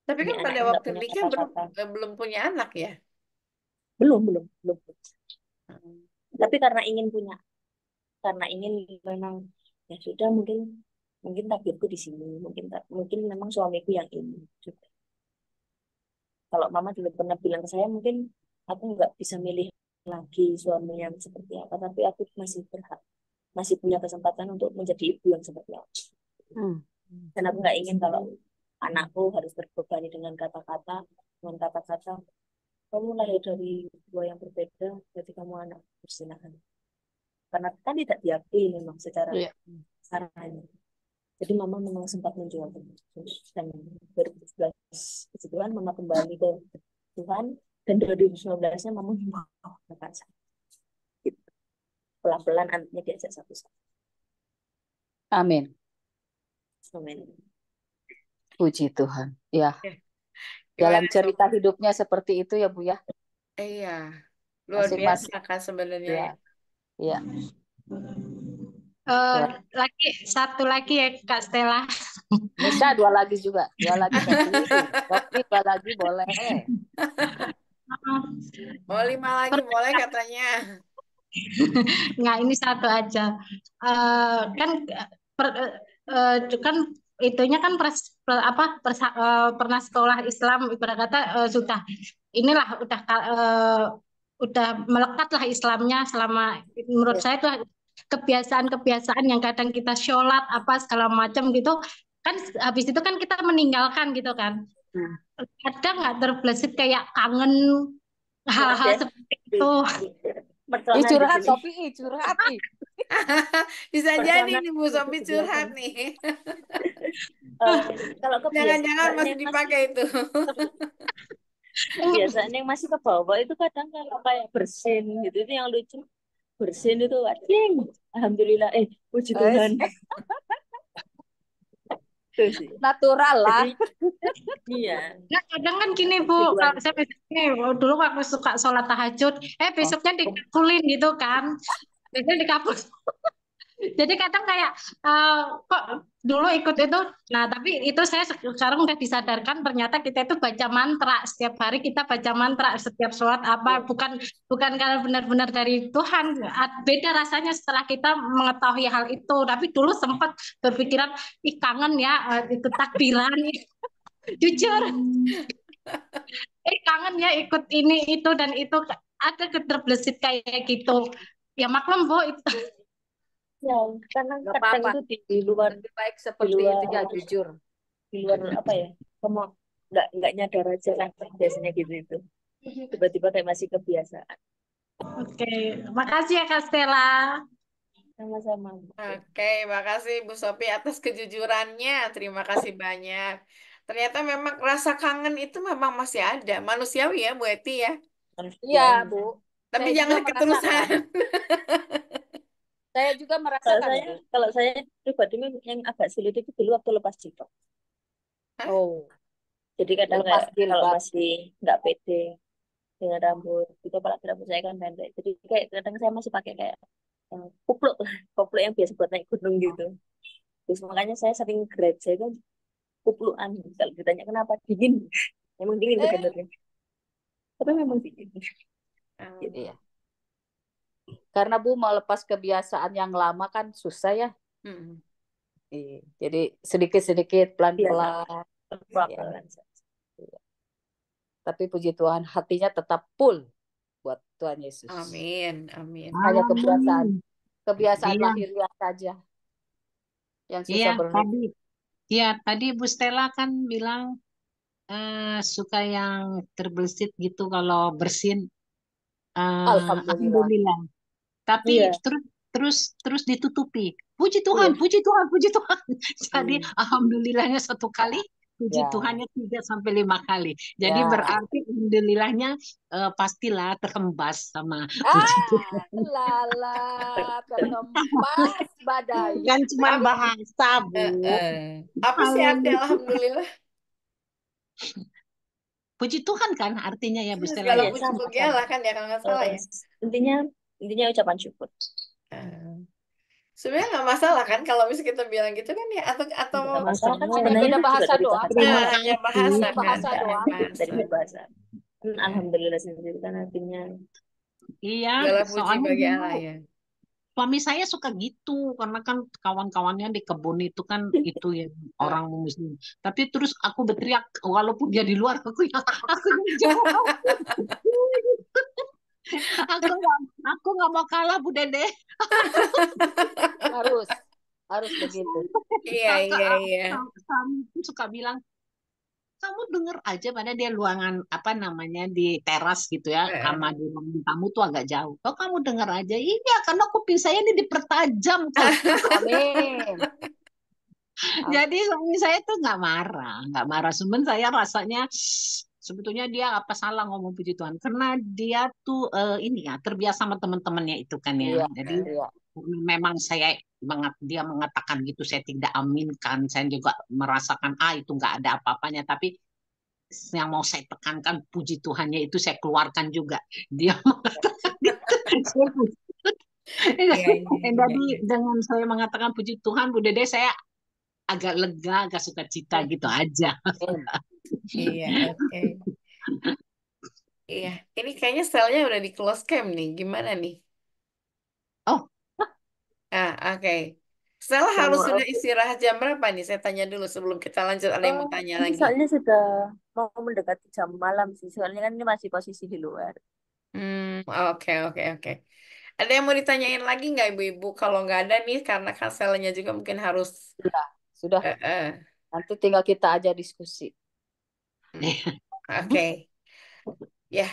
Tapi Demi kan anak pada yang nggak waktu punya nikah kata-kata. belum punya anak ya. Belum. Tapi karena ingin memang ya sudah mungkin takdirku di sini, mungkin memang suamiku yang ini. Sudah. Kalau mama dulu pernah bilang ke saya, mungkin aku nggak bisa milih lagi suami yang seperti apa, tapi aku masih berhak, masih punya kesempatan untuk menjadi ibu yang seperti apa. Hmm. Dan aku nggak ingin kalau anakku harus terbebani dengan kata-kata, kamu lahir dari dua yang berbeda, jadi kamu anak berzinahan. Karena kan tidak diakui memang secara Iya. sarana. Jadi mama memang sempat menjual dan 2017 puji Tuhan mama kembali ke Tuhan dan 2019-nya mama mau kakak saya. Gitu. Pelan-pelan anaknya diajak satu-satu. Amin. Amin. Puji Tuhan. Ya, Gimana dalam cerita Sophie? hidupnya seperti itu ya Bu ya. Iya, luar biasa Masing-masing. kan sebenarnya Ya, ya. ya. Ya. Satu lagi ya Kak Stella. Bisa dua lagi juga. Dua lagi Sophie. Sophie dua lagi boleh. Oh, 5 lagi boleh katanya. Nggak, ini satu aja. Kan kan itunya kan pernah sekolah Islam ibarat kata sudah inilah udah melekat lah Islamnya selama menurut saya itu kebiasaan-kebiasaan yang kadang kita sholat apa segala macam gitu kan habis itu kan kita meninggalkan gitu kan. Kadang nggak terbesit kayak kangen Maaf hal-hal ya. seperti itu. Mertuahan di Curhat sini. Sophie, curhat nih. Bisa jadi Pertemanan nih Bu di Sophie sebelah curhat sana. nih. Kalau Jangan-jangan kebiasaan masih yang dipakai itu. kebiasaan yang masih ke bawah itu kadang kalau kayak bersin gitu itu yang lucu. Bersin itu ading. Alhamdulillah puji Tuhan. Itu sih. Natural lah. Jadi iya, Nah, kadang kan gini Bu, puji Tuhan. kalau saya nih, dulu waktu suka sholat tahajud, besoknya dikabulin gitu kan. Biasanya dikabul. Jadi kadang kayak kok dulu ikut itu, nah tapi itu saya sekarang udah disadarkan ternyata kita itu baca mantra setiap hari, kita baca mantra setiap sholat apa, bukan karena benar-benar dari Tuhan. Beda rasanya setelah kita mengetahui hal itu. Tapi dulu sempat berpikiran, ih kangen ya ikut takbiran, jujur, kangen ya ikut ini itu dan itu, ada keterbesit kayak gitu. Ya maklum Bu, itu. Ya, karena Nggak kadang apa-apa. itu di luar Lebih baik di seperti luar itu ya, jujur. di luar apa ya? Kamu nggak nyadar aja kan biasanya gitu itu. Tiba-tiba kayak masih kebiasaan. Oke, makasih ya Kak Stella. Sama-sama. Oke, makasih Bu Sophie atas kejujurannya. Terima kasih banyak. Ternyata memang rasa kangen itu memang masih ada. Manusiawi ya, Bu Eti ya. Iya, Manusiawi. Bu. Tapi Saya juga jangan merasakan. ketulusan. Saya juga merasakan itu. Kalau saya pribadi yang agak sulit itu dulu waktu lepas jilbab. Oh, Jadi kadang lepas kayak kalau jilbab. masih nggak pede dengan rambut, itu apalagi rambut saya kan pendek. Jadi kayak kadang saya masih pakai kayak kupluk lah, kupluk yang biasa buat naik gunung gitu. Terus makanya saya sering grade saya kan kuplukan. Kalau ditanya kenapa dingin, memang dingin sebenarnya. Tapi memang dingin. Gitu. Iya. Karena Bu mau lepas kebiasaan yang lama kan susah ya. Hmm. Iya. Jadi sedikit-sedikit pelan-pelan. Pelan-pelan. Iya. Tapi puji Tuhan hatinya tetap full buat Tuhan Yesus. Amin, amin. Hanya kebiasaan Iya. lahiriah saja yang susah Iya, berhenti. tadi Bu Stella kan bilang suka yang terbesit gitu kalau bersin. Alhamdulillah. Alhamdulillah. Tapi Iya. terus ditutupi. Puji Tuhan, puji Tuhan, puji Tuhan. Jadi alhamdulillahnya 1 kali, puji Ya. Tuhannya 3 sampai 5 kali. Jadi Ya. berarti alhamdulillahnya pastilah terhembas sama puji Tuhan. Lala, terhempas badai. Kan cuma bahasa, Bu. Apa sih arti alhamdulillah? Puji Tuhan kan artinya ya Bu Stella. Segala Ya? puji pujilah kan ya kalau nggak salah ya. Intinya ucapan syukur. Sebenarnya nggak masalah kan kalau misalnya kita bilang gitu kan ya, atau Nggak masalah kan Hanya sebenarnya beda juga bahasa dari doa. bahasa. hanya bahasa kan, Bahasa hanya doa. Dari bahasa. bahasa. Alhamdulillah sendiri kan artinya Iya, Segala puji soalnya bagi dulu Allah ya. suami saya suka gitu karena kan kawan-kawannya di kebun itu kan itu ya orang muslim. Tapi terus aku berteriak walaupun dia di luar, aku yang jawab. aku nggak mau kalah Bu Dede. Harus begitu. Iya. Suami suka bilang, kamu denger aja, pada dia luangan apa namanya di teras gitu ya, sama di ruang tamu tuh agak jauh. Oh kamu denger aja, iya karena kuping saya ini dipertajam kok. Amin. Jadi suami saya tuh nggak marah. Cuman saya rasanya sebetulnya dia apa salah ngomong puji Tuhan, karena dia tuh ini ya terbiasa sama teman-temannya itu kan ya. Iya, Jadi iya. memang dia mengatakan gitu, saya tidak aminkan. Saya juga merasakan itu nggak ada apa-apanya. Tapi yang mau saya tekankan puji Tuhannya itu saya keluarkan juga. Dia mengatakan gitu. Jadi dengan saya mengatakan puji Tuhan, Bu Dede, saya agak lega, agak sukacita gitu aja. Iya, oke. Iya, ini kayaknya stylenya udah di close cam nih. Gimana nih? Oh. Oke. Stella harus sudah istirahat jam berapa nih? Saya tanya dulu sebelum kita lanjut. Ada yang mau tanya lagi? Soalnya sudah mau mendekati jam malam sih. Soalnya kan ini masih posisi di luar. Oke. Ada yang mau ditanyain lagi nggak Ibu-Ibu? Kalau nggak ada nih, karena kanselnya juga mungkin harus. Sudah. Nanti tinggal kita aja diskusi. Oke. Ya.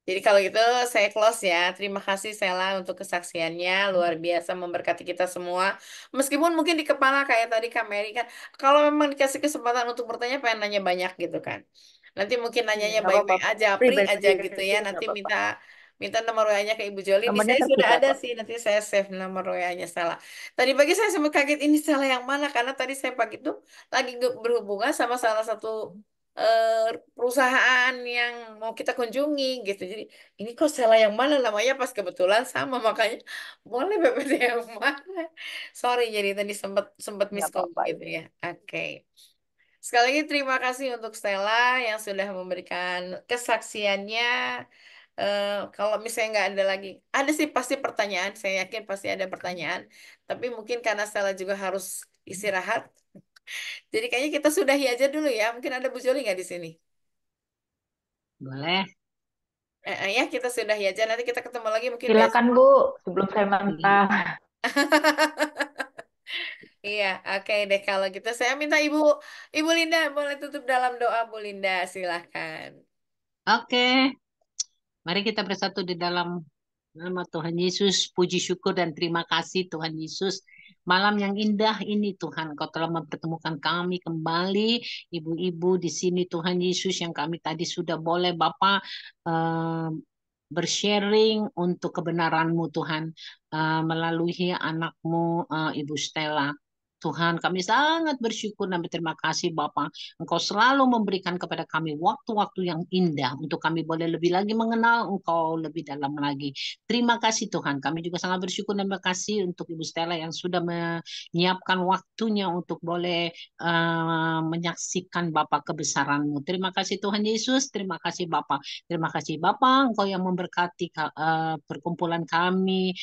Jadi kalau gitu saya close ya. Terima kasih Sela untuk kesaksiannya. Luar biasa memberkati kita semua. Meskipun mungkin di kepala kayak tadi Kak Mary kan, kalau memang dikasih kesempatan untuk bertanya, pengen nanya banyak gitu kan. Nanti mungkin nanyanya baik-baik aja, free aja gitu ya. Nanti minta minta nomor WA-nya ke Ibu Joli. Di Nomornya saya sudah terbuka ada kok. sih, nanti saya save nomor WA-nya Stella. Tadi pagi saya sempat kaget ini Stella yang mana karena tadi saya pagi itu lagi berhubungan sama salah satu eh, perusahaan yang mau kita kunjungi gitu. Jadi ini kok Stella yang mana namanya pas kebetulan sama makanya boleh PPT yang mana. Sorry jadi tadi sempat sempat Nggak miss call apa-apa gitu itu. ya. Oke. Sekali lagi terima kasih untuk Stella yang sudah memberikan kesaksiannya. Kalau misalnya nggak ada lagi, ada sih pasti pertanyaan. Saya yakin pasti ada pertanyaan. Tapi mungkin karena Stella juga harus istirahat. Jadi kayaknya kita sudahi aja dulu ya. Mungkin ada Bu Joli nggak di sini? Boleh. Ya kita sudahi aja. Nanti kita ketemu lagi mungkin besok. Silakan Bu, sebelum saya mentah. Iya, oke deh kalau gitu. Saya minta Ibu Linda boleh tutup dalam doa Bu Linda, silahkan. Oke, mari kita bersatu di dalam nama Tuhan Yesus. Puji syukur dan terima kasih Tuhan Yesus. Malam yang indah ini Tuhan, Kau telah mempertemukan kami kembali, ibu-ibu di sini Tuhan Yesus yang kami tadi sudah boleh Bapak eh, bersharing untuk kebenaran-Mu Tuhan melalui anak-Mu Ibu Stella. Tuhan, kami sangat bersyukur dan berterima kasih Bapa. Engkau selalu memberikan kepada kami waktu-waktu yang indah untuk kami boleh lebih lagi mengenal Engkau lebih dalam lagi. Terima kasih Tuhan. Kami juga sangat bersyukur dan berkasih untuk Ibu Stella yang sudah menyiapkan waktunya untuk boleh menyaksikan Bapa kebesaran-Mu. Terima kasih Tuhan Yesus. Terima kasih Bapa. Terima kasih Bapa. Engkau yang memberkati perkumpulan kami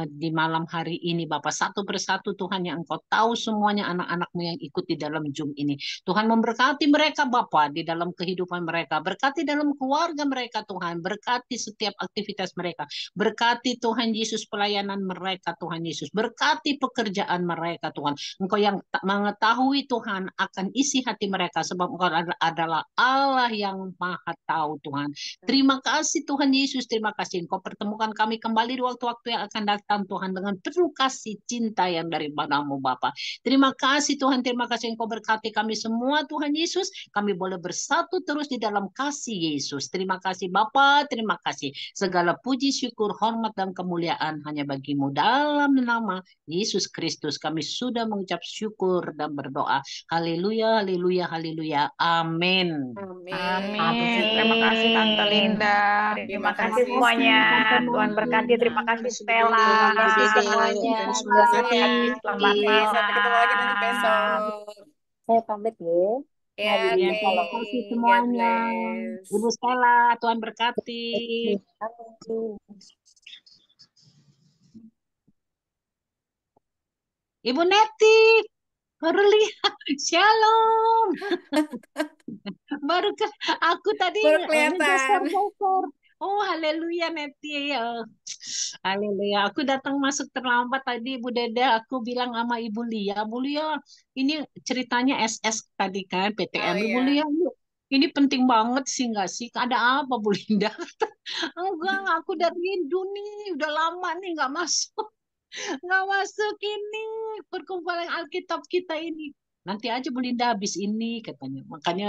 di malam hari ini Bapak, satu persatu Tuhan yang Engkau tahu semuanya anak-anak-Mu yang ikut di dalam Zoom ini. Tuhan memberkati mereka Bapak di dalam kehidupan mereka, berkati dalam keluarga mereka Tuhan, berkati setiap aktivitas mereka, berkati Tuhan Yesus pelayanan mereka Tuhan Yesus, berkati pekerjaan mereka Tuhan. Engkau yang mengetahui Tuhan akan isi hati mereka sebab Engkau adalah Allah yang Maha tahu Tuhan. Terima kasih Tuhan Yesus, terima kasih Engkau pertemukan kami kembali di waktu-waktu yang akan datang Tuhan dengan penuh kasih cinta yang daripada-Mu Bapa. Terima kasih Tuhan, terima kasih Engkau berkati kami semua Tuhan Yesus. Kami boleh bersatu terus di dalam kasih Yesus. Terima kasih Bapa, terima kasih. Segala puji, syukur, hormat dan kemuliaan hanya bagi-Mu dalam nama Yesus Kristus. Kami sudah mengucap syukur dan berdoa. Haleluya, haleluya, haleluya. Amin. Amin. Terima kasih Tante Linda. Terima Terima kasih kasih semuanya. semua. Tuhan berkati. Terima kasih Stella. Terima kasih semuanya. Terima kasih. Selamat Oke, sampai ketemu lagi nanti malam. besok. Saya pamit ya. Ya, Hari Ya, ini oke. terima kasih God semuanya. bless. Ibu Stella, Tuhan berkati. Amin. Ibu Neti, baru lihat. Shalom. Baru ke aku tadi Baru kelihatan. ngegeser-geser. Oh, haleluya Neti. Haleluya. Aku datang masuk terlambat tadi Bu Dede. Aku bilang sama Ibu Lia, Bu Lia, ini ceritanya SS tadi kan, Oh PTM. Ibu iya. Lia, ini penting banget sih nggak sih? Ada apa Bu Linda? Enggak, aku udah rindu nih. Udah lama nih nggak masuk. Nggak masuk ini perkumpulan Alkitab kita ini. Nanti aja Bu Linda habis ini katanya. Makanya